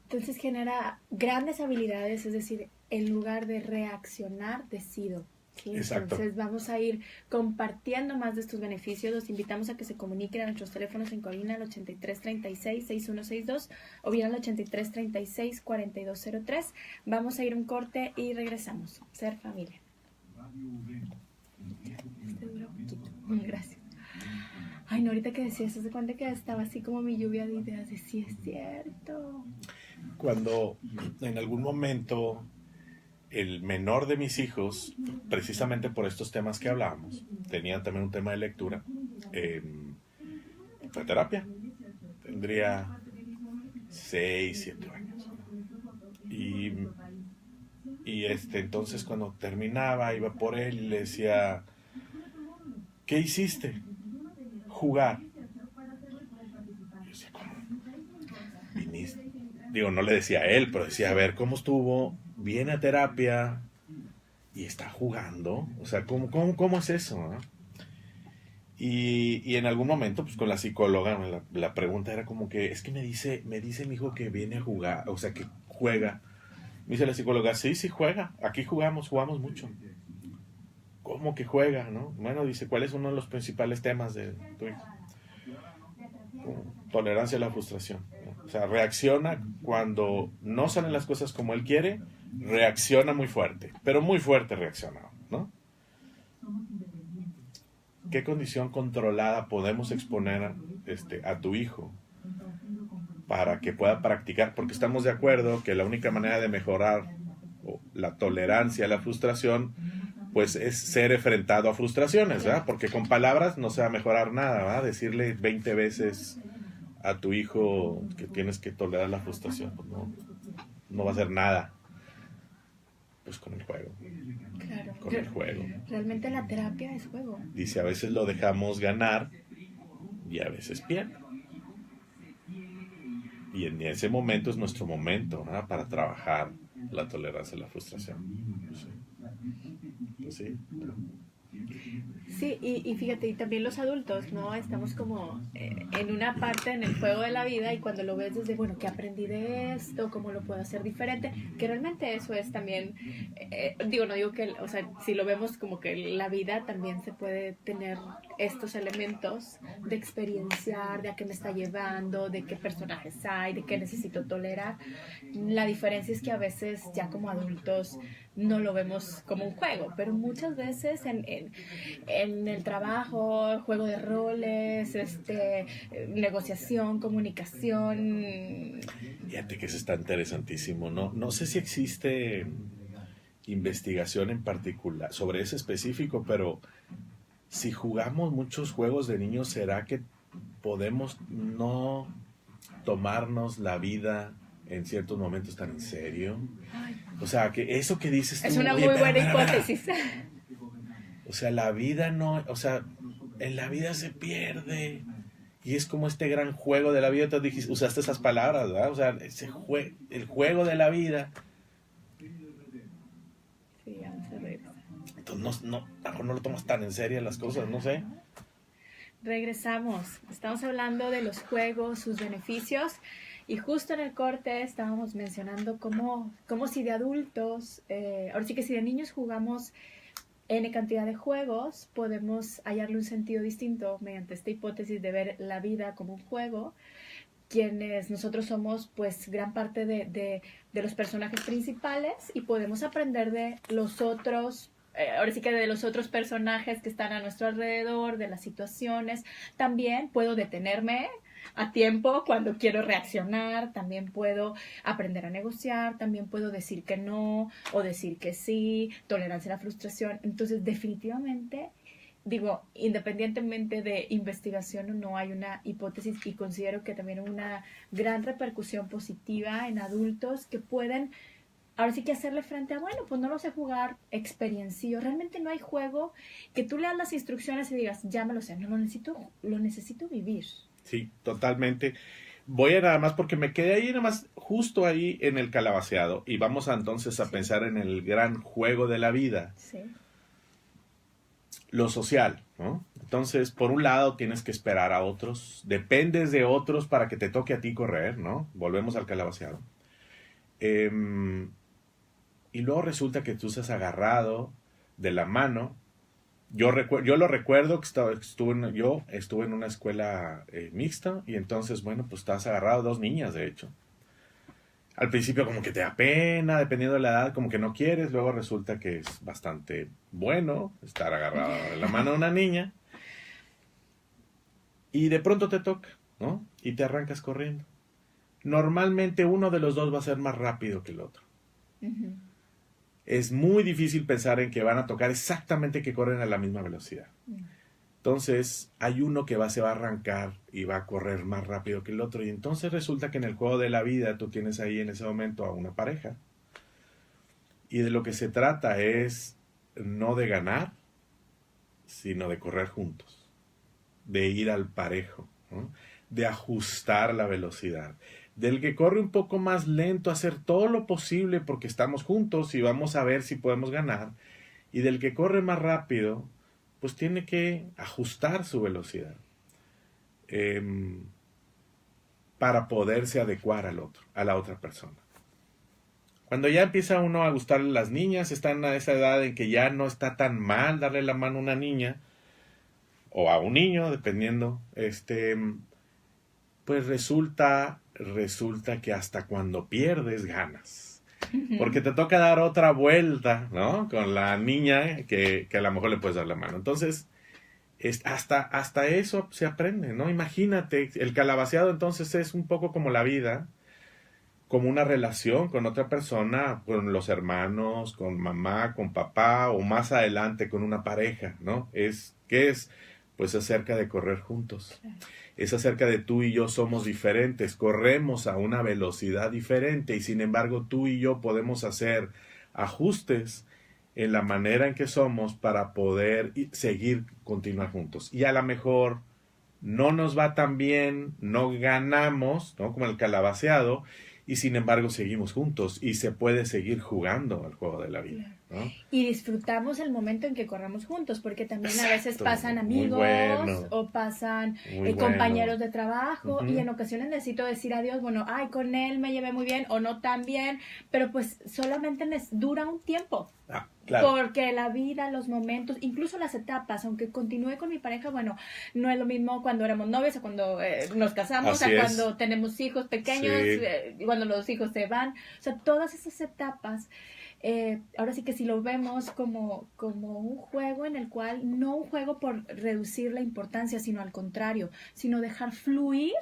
Entonces genera grandes habilidades, es decir, en lugar de reaccionar, decido. ¿Sí? Exacto. Entonces vamos a ir compartiendo más de estos beneficios. Los invitamos a que se comuniquen a nuestros teléfonos en cabina al 8336-6162 o bien al 8336-4203. Vamos a ir un corte y regresamos. Ser familia. Este dura poquito. Gracias. Ay, no, ahorita que decías, se cuenta que estaba así como mi lluvia de ideas de sí es cierto. Cuando en algún momento el menor de mis hijos, precisamente por estos temas que hablábamos, tenía también un tema de lectura, fue a terapia. Tendría 6, 7 años. Y entonces cuando terminaba, iba por él y le decía, ¿qué hiciste? Jugar. Yo decía, ¿cómo? Viniste. Digo, no le decía a él, pero decía, a ver, ¿cómo estuvo? Viene a terapia y está jugando. O sea, ¿cómo es eso? ¿No? Y en algún momento, pues con la psicóloga, la pregunta era como que, es que me dice mi hijo que viene a jugar, o sea, que juega. Me dice la psicóloga, sí, juega. Aquí jugamos mucho. ¿Cómo que juega, no? Bueno, dice, ¿cuál es uno de los principales temas de tu hijo? Tolerancia a la frustración, ¿no? O sea, reacciona cuando no salen las cosas como él quiere, reacciona muy fuerte, pero muy fuerte reacciona, ¿no? ¿Qué condición controlada podemos exponer a tu hijo para que pueda practicar? Porque estamos de acuerdo que la única manera de mejorar la tolerancia a la frustración pues es ser enfrentado a frustraciones, ¿verdad? Porque con palabras no se va a mejorar nada, ¿verdad? Decirle 20 veces a tu hijo que tienes que tolerar la frustración, pues no va a hacer nada. Pues con el juego. Claro. Con el juego. Realmente la terapia es juego. Dice, a veces lo dejamos ganar y a veces pierde. Y en ese momento es nuestro momento, ¿verdad? Para trabajar la tolerancia a la frustración. Sí. Sí. Sí, y fíjate, y también los adultos, ¿no? Estamos como en una parte en el juego de la vida y cuando lo ves desde, bueno, ¿qué aprendí de esto? ¿Cómo lo puedo hacer diferente? Que realmente eso es también, no digo que, o sea, si lo vemos como que la vida también se puede tener estos elementos de experienciar, de a qué me está llevando, de qué personajes hay, de qué necesito tolerar. La diferencia es que a veces ya como adultos no lo vemos como un juego, pero muchas veces en el trabajo, juego de roles, negociación, comunicación. Fíjate que eso está interesantísimo, ¿no? No sé si existe investigación en particular sobre ese específico, pero si jugamos muchos juegos de niños, ¿será que podemos no tomarnos la vida en ciertos momentos tan en serio? O sea, que eso que dices tú, es una muy buena hipótesis. O sea, la vida no, o sea, en la vida se pierde. Y es como este gran juego de la vida. Tú usaste esas palabras, ¿verdad? O sea, el juego de la vida. Sí, vamos a ver. Entonces a lo mejor no lo tomas tan en serio las cosas, no sé. Regresamos. Estamos hablando de los juegos, sus beneficios. Y justo en el corte estábamos mencionando cómo si de adultos, ahora sí que si de niños jugamos N cantidad de juegos, podemos hallarle un sentido distinto mediante esta hipótesis de ver la vida como un juego. Quienes nosotros somos pues gran parte de los personajes principales y podemos aprender de los otros, ahora sí que de los otros personajes que están a nuestro alrededor, de las situaciones. También puedo detenerme a tiempo cuando quiero reaccionar, también puedo aprender a negociar, también puedo decir que no o decir que sí, tolerancia a la frustración. Entonces, definitivamente, digo, independientemente de investigación o no, hay una hipótesis y considero que también una gran repercusión positiva en adultos que pueden ahora sí que hacerle frente a, bueno, pues no lo sé jugar, experiencia. Realmente no hay juego que tú leas las instrucciones y digas, ya me lo sé, no lo necesito vivir. Sí, totalmente. Voy a nada más porque me quedé ahí nada más justo ahí en el calabaceado y vamos entonces a pensar en el gran juego de la vida. Sí. Lo social, ¿no? Entonces, por un lado tienes que esperar a otros, dependes de otros para que te toque a ti correr, ¿no? Volvemos al calabaceado. Y luego resulta que tú estás agarrado de la mano. Yo lo recuerdo que estuve en una escuela mixta y entonces, bueno, pues estás agarrado, 2 niñas, de hecho. Al principio como que te da pena, dependiendo de la edad, como que no quieres. Luego resulta que es bastante bueno estar agarrado de la mano de una niña. Y de pronto te toca, ¿no? Y te arrancas corriendo. Normalmente uno de los dos va a ser más rápido que el otro. Uh-huh. Es muy difícil pensar en que van a tocar exactamente que corren a la misma velocidad. Entonces, hay uno que se va a arrancar y va a correr más rápido que el otro. Y entonces resulta que en el juego de la vida tú tienes ahí en ese momento a una pareja. Y de lo que se trata es no de ganar, sino de correr juntos. De ir al parejo, ¿no? De ajustar la velocidad. Del que corre un poco más lento, hacer todo lo posible porque estamos juntos y vamos a ver si podemos ganar. Y del que corre más rápido, pues tiene que ajustar su velocidad para poderse adecuar a la otra persona. Cuando ya empieza uno a gustarle a las niñas, están a esa edad en que ya no está tan mal darle la mano a una niña o a un niño, dependiendo, pues resulta que hasta cuando pierdes ganas. Porque te toca dar otra vuelta, ¿no? Con la niña que a lo mejor le puedes dar la mano. Entonces, hasta eso se aprende, ¿no? Imagínate, el calabaceado entonces es un poco como la vida, como una relación con otra persona, con los hermanos, con mamá, con papá, o más adelante con una pareja, ¿no? ¿Qué es? Pues acerca de correr juntos. Es acerca de tú y yo somos diferentes, corremos a una velocidad diferente y sin embargo tú y yo podemos hacer ajustes en la manera en que somos para poder continuar juntos. Y a lo mejor no nos va tan bien, no ganamos, ¿no? Como el calabaceado, y sin embargo seguimos juntos y se puede seguir jugando al juego de la vida, ¿no? Y disfrutamos el momento en que corramos juntos, porque también a veces Exacto, pasan amigos o pasan compañeros de trabajo, y en ocasiones necesito decir adiós, bueno, ay, con él me llevé muy bien o no tan bien, pero pues solamente dura un tiempo. Claro. Porque la vida, los momentos, incluso las etapas, aunque continúe con mi pareja, bueno, no es lo mismo cuando éramos novios o cuando nos casamos, Así cuando tenemos hijos pequeños, sí. Cuando los hijos se van. O sea, todas esas etapas, ahora sí que si lo vemos como un juego en el cual, no un juego por reducir la importancia, sino al contrario, sino dejar fluir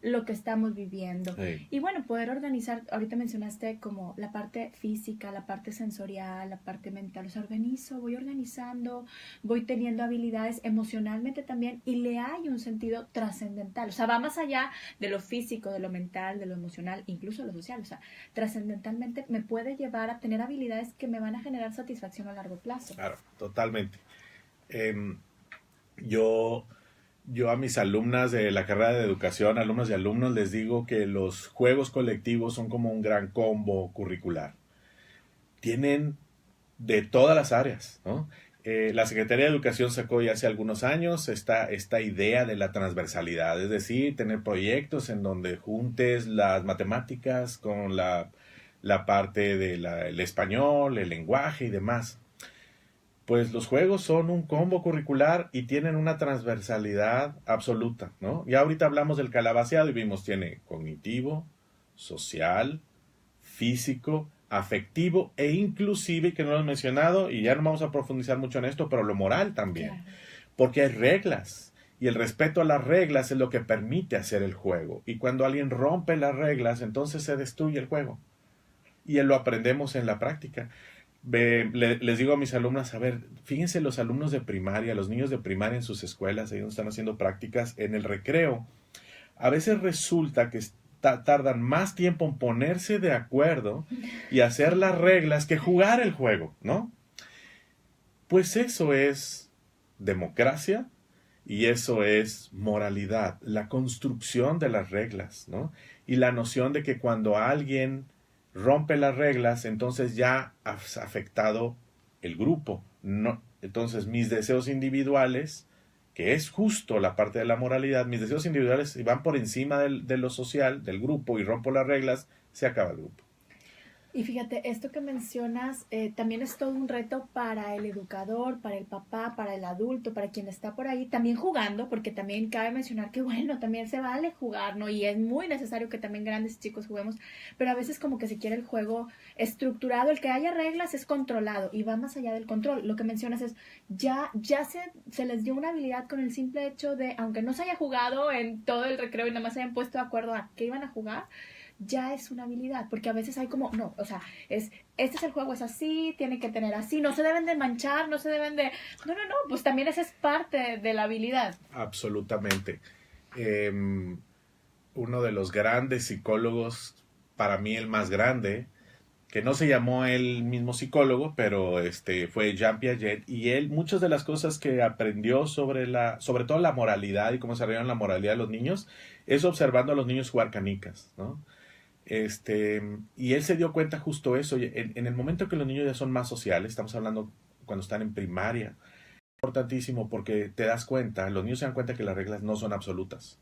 lo que estamos viviendo. Y bueno, poder organizar, ahorita mencionaste como la parte física, la parte sensorial, la parte mental, o sea, voy organizando, voy teniendo habilidades emocionalmente también, y le hay un sentido trascendental, o sea, va más allá de lo físico, de lo mental, de lo emocional, incluso de lo social, o sea, trascendentalmente me puede llevar a tener habilidades que me van a generar satisfacción a largo plazo. Claro, totalmente. Yo a mis alumnas de la carrera de educación, alumnos y alumnos, les digo que los juegos colectivos son como un gran combo curricular. Tienen de todas las áreas, ¿no? La Secretaría de Educación sacó ya hace algunos años esta idea de la transversalidad, es decir, tener proyectos en donde juntes las matemáticas con la parte del español, el lenguaje y demás. Pues los juegos son un combo curricular y tienen una transversalidad absoluta, ¿no? Ya ahorita hablamos del calabaceado y vimos, tiene cognitivo, social, físico, afectivo e inclusive, que no lo he mencionado, y ya no vamos a profundizar mucho en esto, pero lo moral también. Claro. Porque hay reglas, y el respeto a las reglas es lo que permite hacer el juego. Y cuando alguien rompe las reglas, entonces se destruye el juego. Y lo aprendemos en la práctica. Les digo a mis alumnas, a ver, fíjense los alumnos de primaria, los niños de primaria en sus escuelas, ahí donde están haciendo prácticas, en el recreo, a veces resulta que tardan más tiempo en ponerse de acuerdo y hacer las reglas que jugar el juego, ¿no? Pues eso es democracia y eso es moralidad, la construcción de las reglas, ¿no? Y la noción de que cuando alguien rompe las reglas, entonces ya has afectado el grupo. No, entonces mis deseos individuales, que es justo la parte de la moralidad, mis deseos individuales, si van por encima de lo social, del grupo, y rompo las reglas, se acaba el grupo. Y fíjate, esto que mencionas también es todo un reto para el educador, para el papá, para el adulto, para quien está por ahí también jugando, porque también cabe mencionar que bueno, también se vale jugar, ¿no? Y es muy necesario que también grandes chicos juguemos, pero a veces como que se quiere el juego estructurado, el que haya reglas es controlado y va más allá del control. Lo que mencionas es, ya se les dio una habilidad con el simple hecho de, aunque no se haya jugado en todo el recreo y nada más se hayan puesto de acuerdo a qué iban a jugar, ya es una habilidad, porque a veces hay como, no, o sea, este es el juego, es así, tiene que tener así, no se deben de manchar, no se deben de, no, pues también esa es parte de la habilidad. Absolutamente. Uno de los grandes psicólogos, para mí el más grande, que no se llamó él mismo psicólogo, pero fue Jean Piaget, y él, muchas de las cosas que aprendió sobre todo la moralidad y cómo desarrollaron la moralidad de los niños, es observando a los niños jugar canicas, ¿no? Y él se dio cuenta justo eso, en el momento que los niños ya son más sociales, estamos hablando cuando están en primaria, es importantísimo porque te das cuenta, los niños se dan cuenta que las reglas no son absolutas.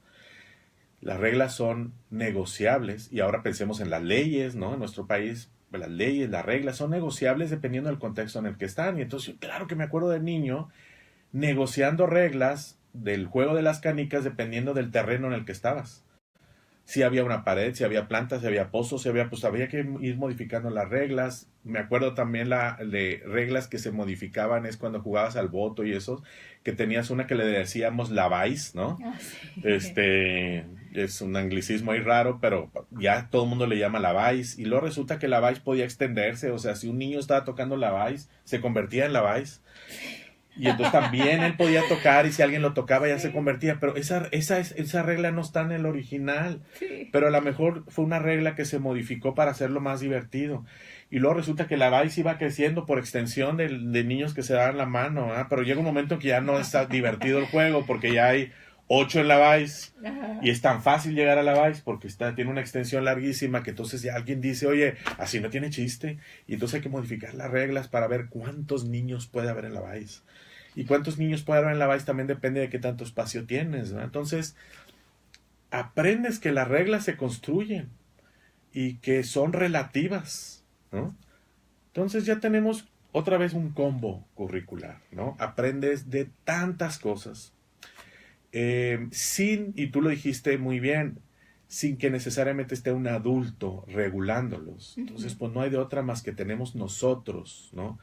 Las reglas son negociables, y ahora pensemos en las leyes, ¿no? En nuestro país, las leyes, las reglas son negociables dependiendo del contexto en el que están. Y entonces, claro que me acuerdo de niño negociando reglas del juego de las canicas dependiendo del terreno en el que estabas. Si había una pared, si había plantas, si había pozos, pues había que ir modificando las reglas. Me acuerdo también de reglas que se modificaban, es cuando jugabas al voto y eso, que tenías una que le decíamos la vice, ¿no? Ah, sí. Es un anglicismo ahí raro, pero ya todo el mundo le llama la vice, y luego resulta que la vice podía extenderse, o sea, si un niño estaba tocando la vice, se convertía en la vice. Y entonces también él podía tocar, y si alguien lo tocaba ya se convertía, pero esa regla no está en el original, pero a lo mejor fue una regla que se modificó para hacerlo más divertido, y luego resulta que la vice iba creciendo por extensión de niños que se daban la mano, ¿eh? Pero llega un momento que ya no está divertido el juego porque ya hay 8 en la vice. Ajá. Y es tan fácil llegar a la vice porque tiene una extensión larguísima que entonces ya alguien dice, oye, así no tiene chiste, y entonces hay que modificar las reglas para ver cuántos niños puede haber en la vice. Y cuántos niños puede haber en la vice también depende de qué tanto espacio tienes, ¿no? Entonces, aprendes que las reglas se construyen y que son relativas, ¿no? Entonces ya tenemos otra vez un combo curricular, ¿no? Aprendes de tantas cosas. Y tú lo dijiste muy bien, sin que necesariamente esté un adulto regulándolos. Entonces, pues no hay de otra más que tenemos nosotros, ¿no?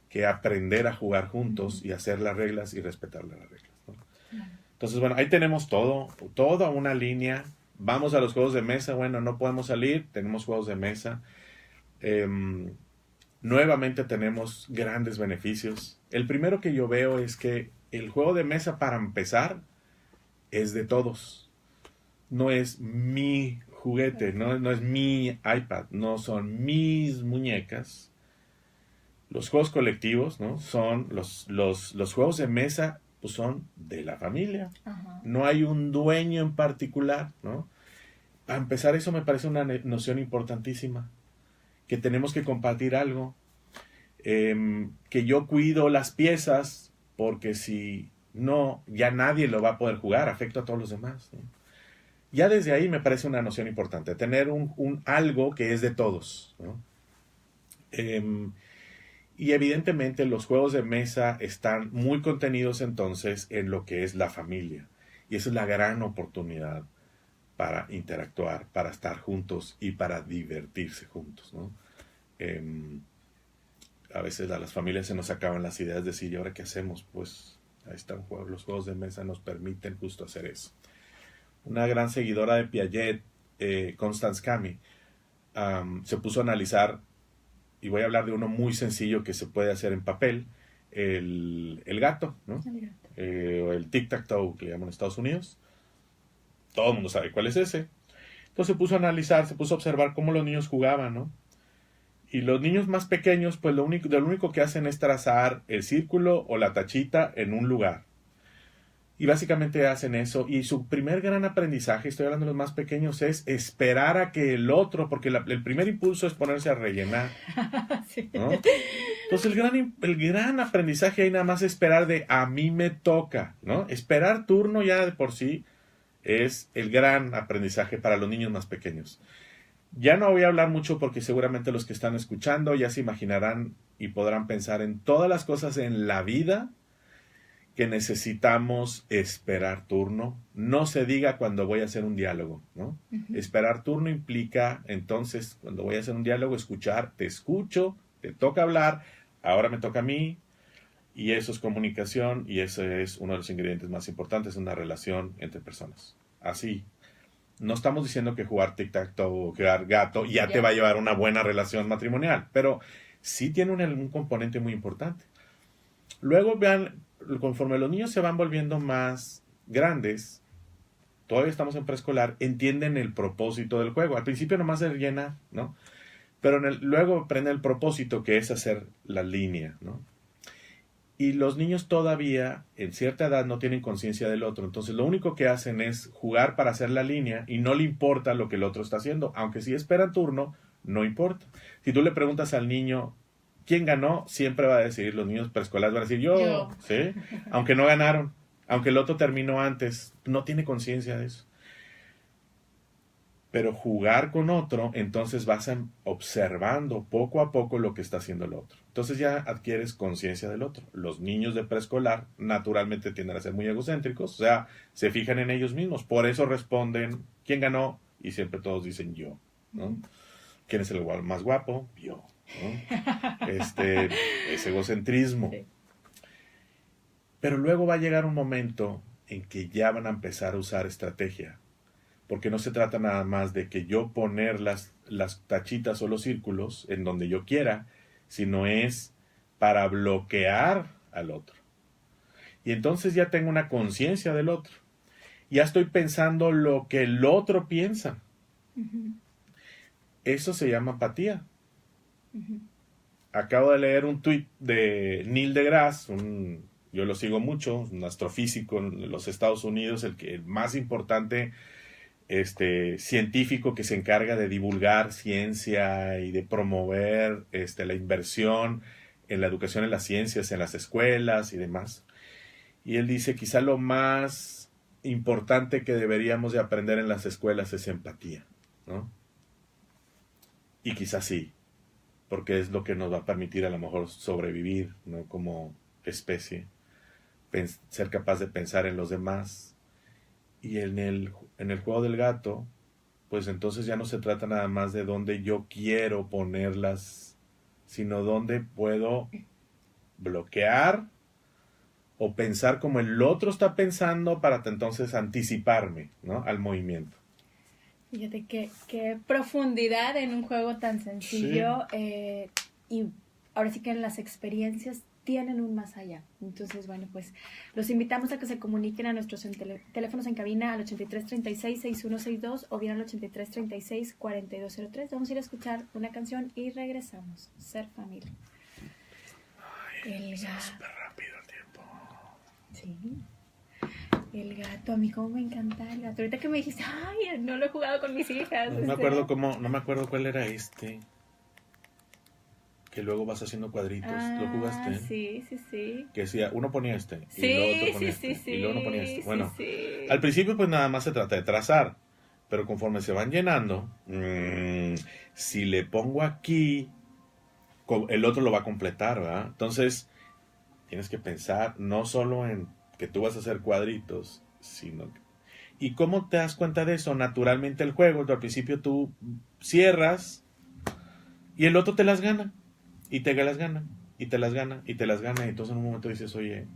Que aprender a jugar juntos y hacer las reglas y respetar las reglas, ¿no? Entonces, bueno, ahí tenemos toda una línea. Vamos a los juegos de mesa. Bueno, no podemos salir, tenemos juegos de mesa. Nuevamente tenemos grandes beneficios. El primero que yo veo es que el juego de mesa, para empezar, es de todos. No es mi juguete, no es mi iPad, no son mis muñecas. Los juegos colectivos, ¿no? Son los juegos de mesa, pues son de la familia. Ajá. No hay un dueño en particular, ¿no? Para empezar, eso me parece una noción importantísima, que tenemos que compartir algo. que yo cuido las piezas porque si no, ya nadie lo va a poder jugar, afecta a todos los demás, ¿no? Ya desde ahí me parece una noción importante, tener un algo que es de todos, ¿no? Y evidentemente los juegos de mesa están muy contenidos entonces en lo que es la familia. Y esa es la gran oportunidad para interactuar, para estar juntos y para divertirse juntos, ¿no? A veces a las familias se nos acaban las ideas de decir, ¿y ahora qué hacemos? Pues ahí están los juegos de mesa nos permiten justo hacer eso. Una gran seguidora de Piaget, Constance Cami, se puso a analizar, y voy a hablar de uno muy sencillo que se puede hacer en papel, el gato, ¿no? O el tic-tac-toe, que le llaman en Estados Unidos. Todo el mundo sabe cuál es ese. Entonces se puso a analizar, se puso a observar cómo los niños jugaban, ¿no? Y los niños más pequeños, pues lo único que hacen es trazar el círculo o la tachita en un lugar. Y básicamente hacen eso. Y su primer gran aprendizaje, estoy hablando de los más pequeños, es esperar a que el otro, porque el primer impulso es ponerse a rellenar, Sí. ¿no? Entonces el gran aprendizaje ahí nada más es esperar de a mí me toca, ¿no? Esperar turno ya de por sí es el gran aprendizaje para los niños más pequeños. Ya no voy a hablar mucho porque seguramente los que están escuchando ya se imaginarán y podrán pensar en todas las cosas en la vida que necesitamos esperar turno. No se diga cuando voy a hacer un diálogo, ¿no? Uh-huh. Esperar turno implica, entonces, cuando voy a hacer un diálogo, escuchar, te escucho, te toca hablar, ahora me toca a mí, y eso es comunicación, y ese es uno de los ingredientes más importantes en una relación entre personas. Así. No estamos diciendo que jugar tic-tac-toe o jugar gato ya te va a llevar una buena relación matrimonial, pero sí tiene un componente muy importante. Luego vean, conforme los niños se van volviendo más grandes, todavía estamos en preescolar, entienden el propósito del juego. Al principio nomás se llena, ¿no? Pero luego aprenden el propósito, que es hacer la línea, ¿no? Y los niños todavía, en cierta edad, no tienen conciencia del otro. Entonces, lo único que hacen es jugar para hacer la línea y no le importa lo que el otro está haciendo. Aunque si esperan turno, no importa. Si tú le preguntas al niño quién ganó, siempre va a decir, los niños preescolares van a decir yo, ¿sí? Aunque no ganaron, aunque el otro terminó antes, no tiene conciencia de eso. Pero jugar con otro, entonces vas observando poco a poco lo que está haciendo el otro. Entonces ya adquieres conciencia del otro. Los niños de preescolar naturalmente tienden a ser muy egocéntricos, o sea, se fijan en ellos mismos. Por eso responden, ¿quién ganó? Y siempre todos dicen yo, ¿no? ¿Quién es el más guapo? Yo, ¿no? Es egocentrismo. Sí. Pero luego va a llegar un momento en que ya van a empezar a usar estrategia. Porque no se trata nada más de que yo poner las tachitas o los círculos en donde yo quiera, sino es para bloquear al otro. Y entonces ya tengo una conciencia del otro. Ya estoy pensando lo que el otro piensa. Uh-huh. Eso se llama empatía. Uh-huh. Acabo de leer un tuit de Neil deGrasse, yo lo sigo mucho, un astrofísico en los Estados Unidos, el más importante científico que se encarga de divulgar ciencia y de promover la inversión en la educación en las ciencias, en las escuelas y demás. Y él dice, quizá lo más importante que deberíamos de aprender en las escuelas es empatía, ¿no? Y quizás sí, porque es lo que nos va a permitir a lo mejor sobrevivir, ¿no? Como especie, ser capaz de pensar en los demás. Y en el juego del gato, pues entonces ya no se trata nada más de dónde yo quiero ponerlas, sino dónde puedo bloquear o pensar como el otro está pensando para entonces anticiparme, ¿no? Al movimiento. Fíjate qué profundidad en un juego tan sencillo. Sí. Y ahora sí que en las experiencias tienen un más allá. Entonces, bueno, pues los invitamos a que se comuniquen a nuestros teléfonos en cabina al 8336-6162 o bien al 8336-4203. Vamos a ir a escuchar una canción y regresamos. Ser familia. Ay, el gato. Súper rápido el tiempo. Sí. El gato, a mí cómo me encanta el gato. Ahorita que me dijiste, ay, no lo he jugado con mis hijas. No me acuerdo cuál era que luego vas haciendo cuadritos. ¿Lo jugaste? Sí, sí, sí. Que decía, uno ponía y Sí, luego otro ponía sí, sí, y luego uno ponía sí, Bueno, sí. al principio pues nada más se trata de trazar, pero conforme se van llenando, si le pongo aquí, el otro lo va a completar, ¿verdad? Entonces, tienes que pensar no solo en que tú vas a hacer cuadritos, sino que... ¿Y cómo te das cuenta de eso? Naturalmente el juego, al principio tú cierras y el otro te las gana, y te las gana, y te las gana, y te las gana, y entonces en un momento dices, oye,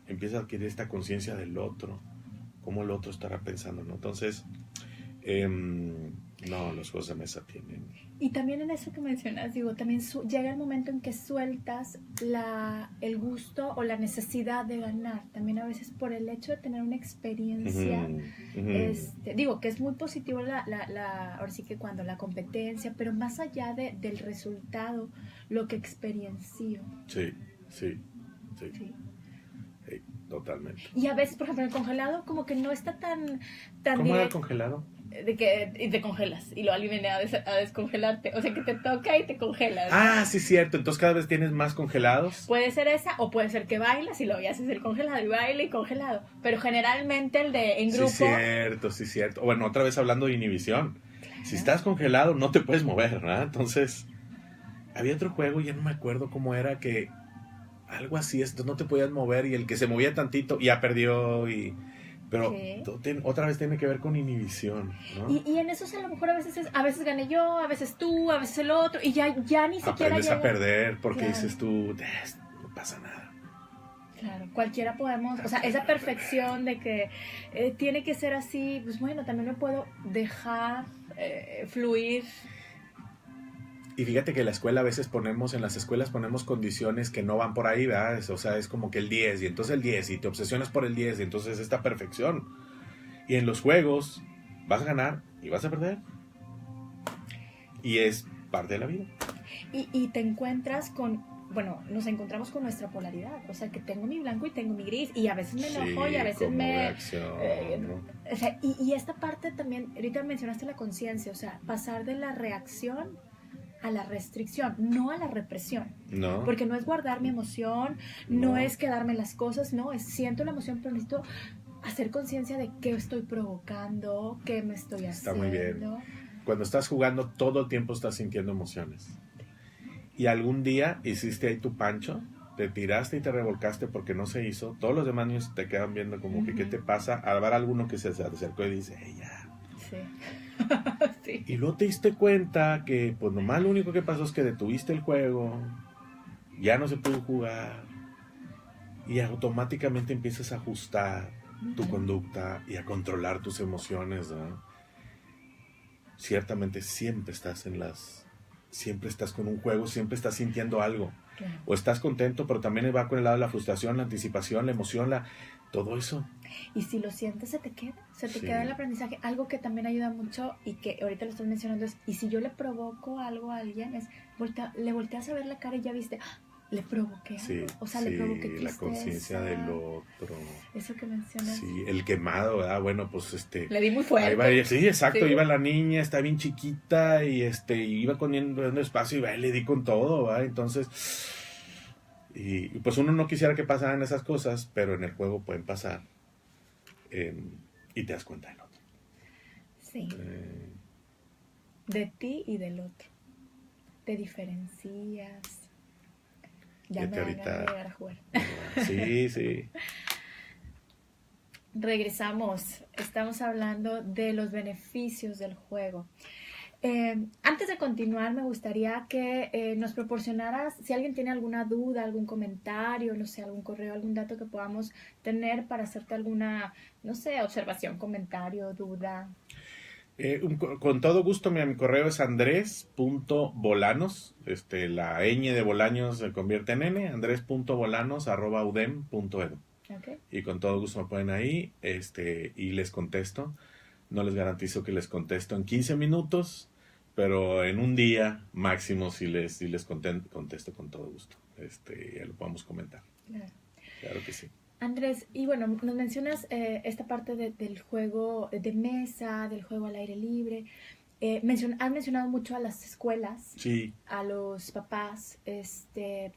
empieza a adquirir esta conciencia del otro, cómo el otro estará pensando, ¿no? Entonces, no, los juegos de mesa tienen... Y también en eso que mencionas, digo, también llega el momento en que sueltas el gusto o la necesidad de ganar. También a veces por el hecho de tener una experiencia, digo, que es muy positivo ahora sí que cuando la competencia, pero más allá del resultado, lo que experiencio. Sí. Totalmente. Y a veces, por ejemplo, el congelado como que no está tan ¿Cómo era el congelado? De que y te congelas y lo viene a descongelarte, o sea que te toca y te congelas. Ah, sí, cierto, entonces cada vez tienes más congelados. Puede ser esa o puede ser que bailas y luego ya haces el congelado y baila y congelado, pero generalmente el de en grupo. Sí, cierto. Bueno, otra vez hablando de inhibición. Claro. Si estás congelado no te puedes mover, ¿verdad? Entonces, había otro juego, ya no me acuerdo cómo era, que algo así, entonces no te podías mover y el que se movía tantito ya perdió pero otra vez tiene que ver con inhibición, ¿no? Y en esos a lo mejor a veces gané yo, a veces tú, a veces el otro, y ya ni siquiera aprendes a perder porque dices tú, no pasa nada. Claro, cualquiera podemos, o sea, esa perfección de que tiene que ser así, pues bueno, también me puedo dejar fluir. Y fíjate que en las escuelas ponemos condiciones que no van por ahí, ¿verdad? O sea, es como que el 10, y entonces el 10, y te obsesionas por el 10, y entonces esta perfección. Y en los juegos vas a ganar y vas a perder. Y es parte de la vida. Y te encuentras nos encontramos con nuestra polaridad, o sea, que tengo mi blanco y tengo mi gris, y a veces me enojo y a veces ¿no? O sea, y esta parte también, ahorita mencionaste la conciencia, o sea, pasar de la reacción a la restricción, no a la represión. No. Porque no es guardar mi emoción, no es quedarme las cosas, no, siento la emoción, pero necesito hacer conciencia de qué estoy provocando, qué me estoy haciendo. Está muy bien. Cuando estás jugando, todo el tiempo estás sintiendo emociones. Y algún día hiciste ahí tu pancho, te tiraste y te revolcaste porque no se hizo, todos los demás niños te quedan viendo como que qué te pasa, al ver a alguno que se acercó y dice, ya. Sí. Sí. Y luego te diste cuenta que pues nomás lo único que pasó es que detuviste el juego, ya no se pudo jugar, y automáticamente empiezas a ajustar tu conducta y a controlar tus emociones, ¿no? Ciertamente siempre estás con un juego, siempre estás sintiendo algo. Claro. O estás contento, pero también va con el lado de la frustración, la anticipación, la emoción, todo eso. Y si lo sientes, se te queda el aprendizaje. Algo que también ayuda mucho y que ahorita lo estás mencionando es, y si yo le provoco algo a alguien, le volteas a ver la cara y ya viste, le provoqué algo. O sea, le provoqué tristeza, la conciencia del otro. Eso que mencionas. Sí, el quemado, ¿verdad? Bueno, pues le di muy fuerte. Sí, exacto, iba la niña, está bien chiquita y iba cogiendo espacio y le di con todo, ¿verdad? Entonces, y pues uno no quisiera que pasaran esas cosas, pero en el juego pueden pasar. Y te das cuenta del otro. Sí. De ti y del otro. Te diferencias. Ya me van a llegar a jugar. Sí. Regresamos. Estamos hablando de los beneficios del juego. Antes de continuar, me gustaría que nos proporcionaras, si alguien tiene alguna duda, algún comentario, no sé, algún correo, algún dato que podamos tener para hacerte alguna, no sé, observación, comentario, duda. Con todo gusto, mi correo es andres.bolanos, la ñ de Bolaños se convierte en n, andres.bolanos@udem.edu. Okay. Y con todo gusto me ponen ahí, y les contesto. No les garantizo que les contesto en 15 minutos, pero en un día máximo si les contesto con todo gusto. Ya lo podemos comentar. Claro que sí. Andrés, y bueno, nos mencionas esta parte del juego de mesa, del juego al aire libre. Has mencionado mucho a las escuelas, Sí. a los papás,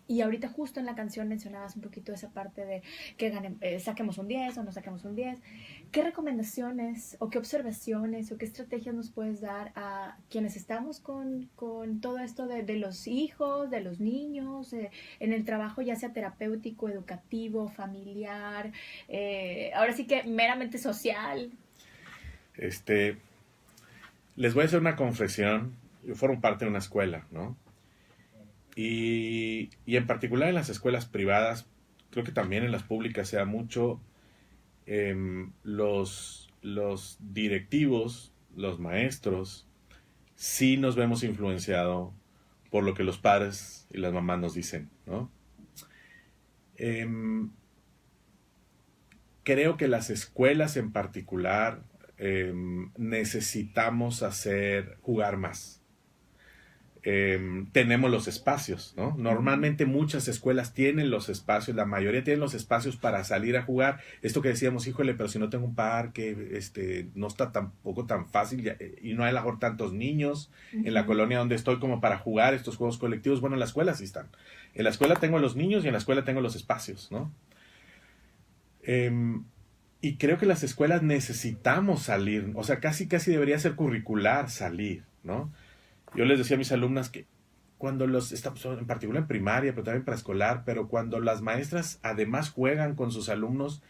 y ahorita justo en la canción mencionabas un poquito esa parte de que saquemos un 10 o no saquemos un 10. ¿Qué recomendaciones o qué observaciones o qué estrategias nos puedes dar a quienes estamos con todo esto de los hijos, de los niños, en el trabajo ya sea terapéutico, educativo, familiar, ahora sí que meramente social? Este, Les voy a hacer una confesión. Yo formo parte de una escuela, ¿no? Y en particular en las escuelas privadas, creo que también en las públicas sea mucho, los directivos, los maestros, sí nos vemos influenciados por lo que los padres y las mamás nos dicen, ¿no? Em, Creo que las escuelas en particular necesitamos jugar más. Tenemos los espacios, ¿no? Normalmente muchas escuelas tienen los espacios, la mayoría tienen los espacios para salir a jugar. Esto que decíamos, híjole, pero si no tengo un parque, no está tampoco tan fácil y no hay a lo mejor tantos niños en la colonia donde estoy como para jugar estos juegos colectivos. Bueno, en la escuela sí están. En la escuela tengo los niños y en la escuela tengo los espacios, ¿no? Y creo que las escuelas necesitamos salir, o sea, casi debería ser curricular salir, ¿no? Yo les decía a mis alumnas que cuando en particular en primaria, pero también preescolar, pero cuando las maestras además juegan con sus alumnos,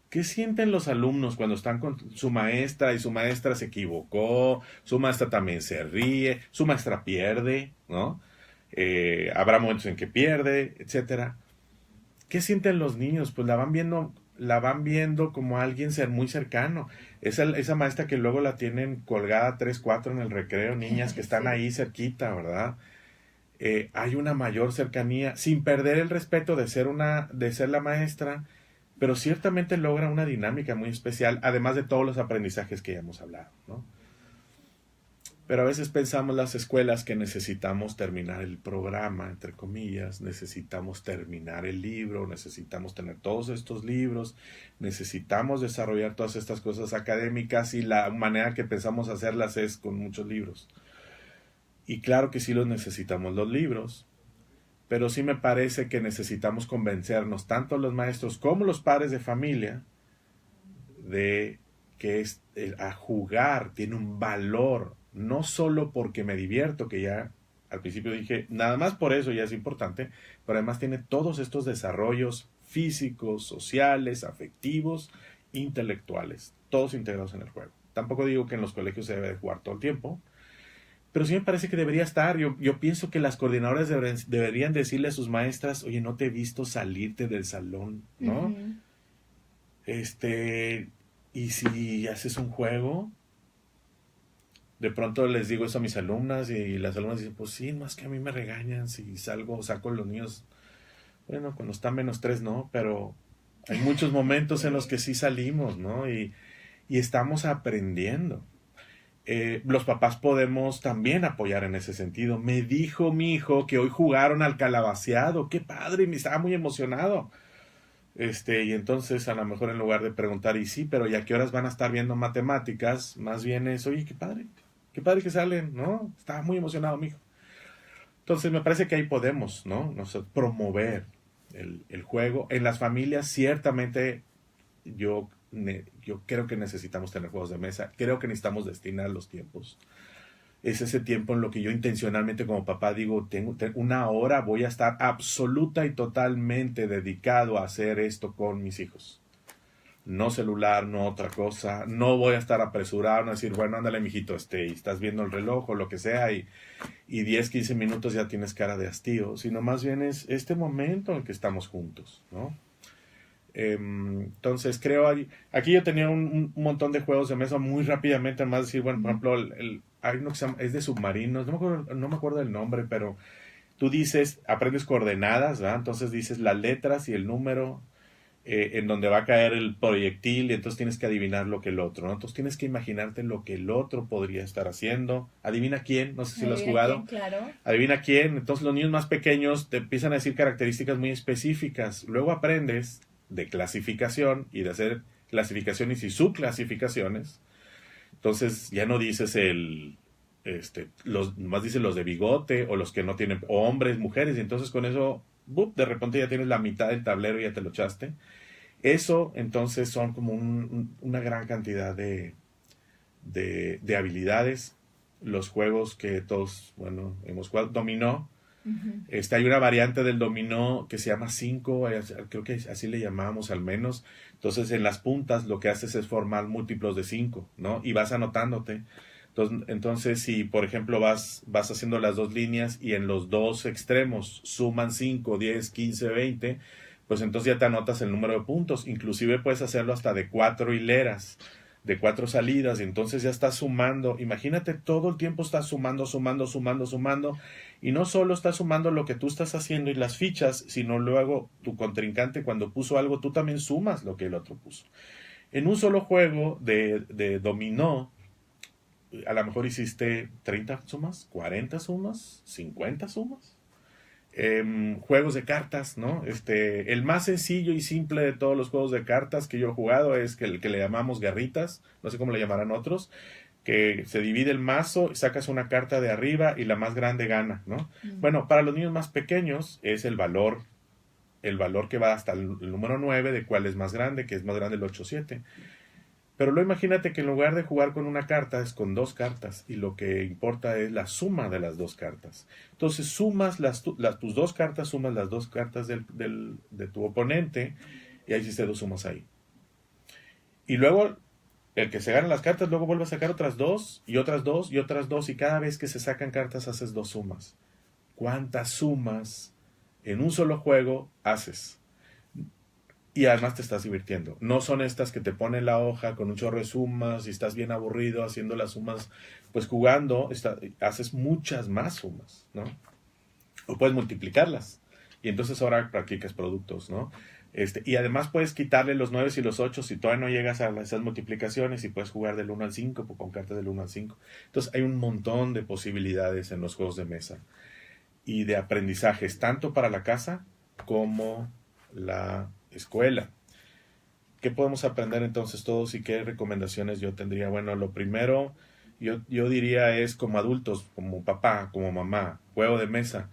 ¿qué sienten los alumnos cuando están con su maestra y su maestra se equivocó, su maestra también se ríe, su maestra pierde, ¿no? Habrá momentos en que pierde, etcétera. ¿Qué sienten los niños? Pues la van viendo como alguien muy cercano. Esa maestra que luego la tienen colgada 3, 4 en el recreo, niñas que están Sí. ahí cerquita, ¿verdad? Hay una mayor cercanía, sin perder el respeto de ser la maestra, pero ciertamente logra una dinámica muy especial, además de todos los aprendizajes que ya hemos hablado, ¿no? Pero a veces pensamos las escuelas que necesitamos terminar el programa, entre comillas, necesitamos terminar el libro, necesitamos tener todos estos libros, necesitamos desarrollar todas estas cosas académicas y la manera que pensamos hacerlas es con muchos libros. Y claro que sí los necesitamos los libros, pero sí me parece que necesitamos convencernos, tanto los maestros como los padres de familia, de que a jugar tiene un valor, no solo porque me divierto, que ya al principio dije, nada más por eso ya es importante, pero además tiene todos estos desarrollos físicos, sociales, afectivos, intelectuales, todos integrados en el juego. Tampoco digo que en los colegios se debe de jugar todo el tiempo, pero sí me parece que debería estar. Yo pienso que las coordinadoras deberían decirle a sus maestras, oye, no te he visto salirte del salón, ¿no? Y si haces un juego, de pronto les digo eso a mis alumnas y las alumnas dicen, pues sí, más que a mí me regañan si saco a los niños. Bueno, cuando están -3 no, pero hay muchos momentos en los que sí salimos, ¿no? Y estamos aprendiendo. Los papás podemos también apoyar en ese sentido. Me dijo mi hijo que hoy jugaron al calabaceado. ¡Qué padre! Me estaba muy emocionado. Y entonces a lo mejor en lugar de preguntar, y sí, pero ¿y a qué horas van a estar viendo matemáticas? Más bien es, oye, qué padre que salen, ¿no? Estaba muy emocionado mi hijo. Entonces me parece que ahí podemos, ¿no? Promover el juego. En las familias ciertamente yo creo que necesitamos tener juegos de mesa, creo que necesitamos destinar los tiempos. Es ese tiempo en lo que yo intencionalmente como papá digo, tengo una hora, voy a estar absoluta y totalmente dedicado a hacer esto con mis hijos. No celular, no otra cosa, no voy a estar apresurado, no decir, bueno, ándale mijito, y estás viendo el reloj o lo que sea y 10, 15 minutos ya tienes cara de hastío, sino más bien es este momento en el que estamos juntos, ¿no? Entonces creo, aquí yo tenía un montón de juegos de mesa muy rápidamente, además decir, bueno, por ejemplo, hay uno que es de submarinos, no me acuerdo del nombre, pero tú dices, aprendes coordenadas, ¿verdad? Entonces dices las letras y el número en donde va a caer el proyectil y entonces tienes que adivinar lo que el otro, ¿no? Entonces tienes que imaginarte lo que el otro podría estar haciendo. Adivina quién, no sé si lo has jugado. Quién, claro. Adivina quién. Entonces los niños más pequeños te empiezan a decir características muy específicas. Luego aprendes de clasificación y de hacer clasificaciones y subclasificaciones. Entonces ya no dices el más dicen los de bigote o los que no tienen, o hombres, mujeres, y entonces con eso, ¡bup!, de repente ya tienes la mitad del tablero y ya te lo echaste. Eso entonces son como una gran cantidad de habilidades. Los juegos que todos, bueno, hemos jugado, dominó. Hay una variante del dominó que se llama 5, creo que así le llamábamos al menos. Entonces en las puntas lo que haces es formar múltiplos de 5, ¿no? Y vas anotándote. Entonces si por ejemplo vas haciendo las dos líneas y en los dos extremos suman 5, 10, 15, 20, pues entonces ya te anotas el número de puntos. Inclusive puedes hacerlo hasta de 4 hileras, de 4 salidas, y entonces ya estás sumando. Imagínate, todo el tiempo estás sumando, y no solo estás sumando lo que tú estás haciendo y las fichas, sino luego tu contrincante cuando puso algo, tú también sumas lo que el otro puso. En un solo juego de dominó, a lo mejor hiciste 30 sumas, 40 sumas, 50 sumas. Juegos de cartas, ¿no? El más sencillo y simple de todos los juegos de cartas que yo he jugado es el que le llamamos garritas, no sé cómo le llamarán otros, que se divide el mazo, sacas una carta de arriba y la más grande gana, ¿no? Bueno, para los niños más pequeños es el valor que va hasta el número 9, de cuál es más grande, que es más grande el 8-7. Pero luego imagínate que en lugar de jugar con una carta, es con 2 cartas, y lo que importa es la suma de las 2 cartas. Entonces sumas tus 2 cartas, sumas las 2 cartas de tu oponente, y ahí hiciste 2 sumas ahí. Y luego, el que se gana las cartas, luego vuelve a sacar otras 2, y otras 2, y otras 2, y cada vez que se sacan cartas haces 2 sumas. ¿Cuántas sumas en un solo juego haces? Y además te estás divirtiendo. No son estas que te ponen la hoja con un chorro de sumas y estás bien aburrido haciendo las sumas. Pues jugando haces muchas más sumas, ¿no? O puedes multiplicarlas. Y entonces ahora practicas productos, ¿no? Y además puedes quitarle los 9 y los 8 si todavía no llegas a esas multiplicaciones, y puedes jugar del 1 al 5 con cartas del 1 al 5. Entonces hay un montón de posibilidades en los juegos de mesa y de aprendizajes, tanto para la casa como la escuela. ¿Qué podemos aprender entonces todos y qué recomendaciones yo tendría? Bueno, lo primero yo diría es, como adultos, como papá, como mamá, juego de mesa.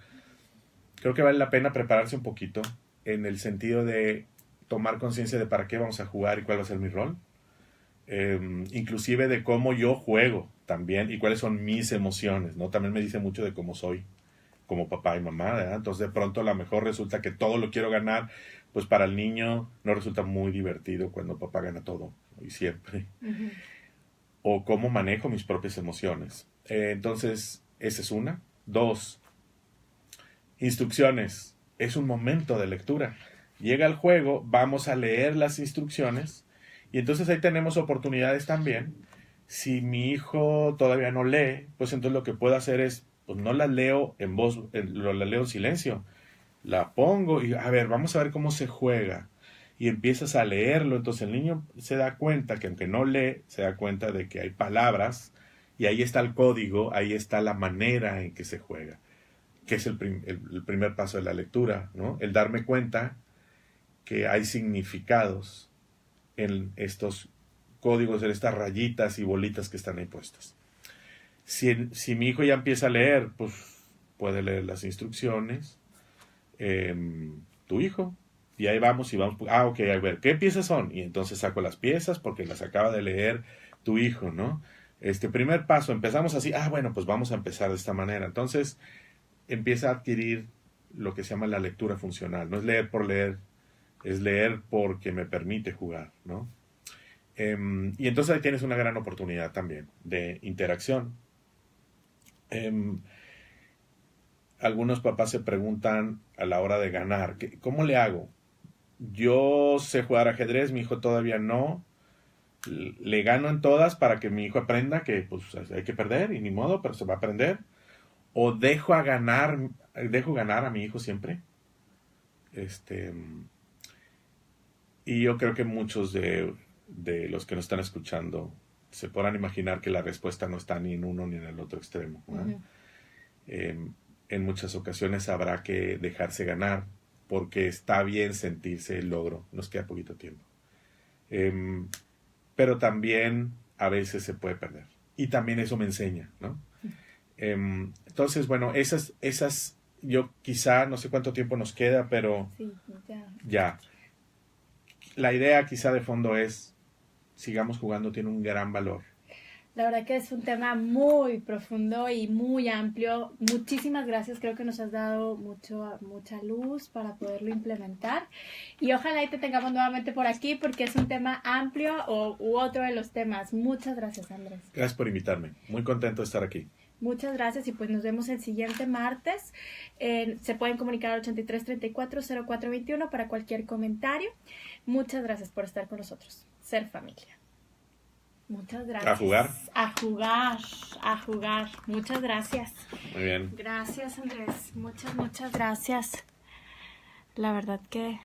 Creo que vale la pena prepararse un poquito en el sentido de tomar conciencia de para qué vamos a jugar y cuál va a ser mi rol. Inclusive de cómo yo juego también y cuáles son mis emociones, ¿no? También me dice mucho de cómo soy como papá y mamá, ¿verdad? Entonces de pronto a lo mejor resulta que todo lo quiero ganar, pues para el niño no resulta muy divertido cuando papá gana todo y siempre. O cómo manejo mis propias emociones. Entonces, esa es una. 2, instrucciones. Es un momento de lectura. Llega el juego, vamos a leer las instrucciones, y entonces ahí tenemos oportunidades también. Si mi hijo todavía no lee, pues entonces lo que puedo hacer es, pues no las leo en voz, la leo en silencio. La pongo y, a ver, vamos a ver cómo se juega. Y empiezas a leerlo. Entonces el niño se da cuenta que, aunque no lee, se da cuenta de que hay palabras, y ahí está el código, ahí está la manera en que se juega, que es el primer paso de la lectura, ¿no? El darme cuenta que hay significados en estos códigos, en estas rayitas y bolitas que están ahí puestas. Si mi hijo ya empieza a leer, pues puede leer las instrucciones, tu hijo, y ahí vamos, ok, a ver, ¿qué piezas son? Y entonces saco las piezas porque las acaba de leer tu hijo, ¿no? Primer paso, empezamos así, bueno, pues vamos a empezar de esta manera. Entonces empieza a adquirir lo que se llama la lectura funcional. No es leer por leer, es leer porque me permite jugar, ¿no? Y entonces ahí tienes una gran oportunidad también de interacción. Algunos papás se preguntan a la hora de ganar, ¿cómo le hago? Yo sé jugar ajedrez, mi hijo todavía no. Le gano en todas para que mi hijo aprenda que pues hay que perder y ni modo, pero se va a aprender. O dejo ganar a mi hijo siempre. Y yo creo que muchos de los que nos están escuchando se podrán imaginar que la respuesta no está ni en uno ni en el otro extremo, ¿no? En muchas ocasiones habrá que dejarse ganar, porque está bien sentirse el logro. Nos queda poquito tiempo. Pero también a veces se puede perder. Y también eso me enseña, ¿no? Entonces, bueno, esas, yo quizá, no sé cuánto tiempo nos queda, pero Sí, ya. ya. La idea quizá de fondo es, sigamos jugando, tiene un gran valor. La verdad que es un tema muy profundo y muy amplio. Muchísimas gracias, creo que nos has dado mucha luz para poderlo implementar. Y ojalá y te tengamos nuevamente por aquí porque es un tema amplio u otro de los temas. Muchas gracias, Andrés. Gracias por invitarme. Muy contento de estar aquí. Muchas gracias y pues nos vemos el siguiente martes. Se pueden comunicar al 83 34 04 21 para cualquier comentario. Muchas gracias por estar con nosotros. Ser familia. Muchas gracias. ¿A jugar? A jugar. Muchas gracias. Muy bien. Gracias, Andrés. Muchas gracias. La verdad que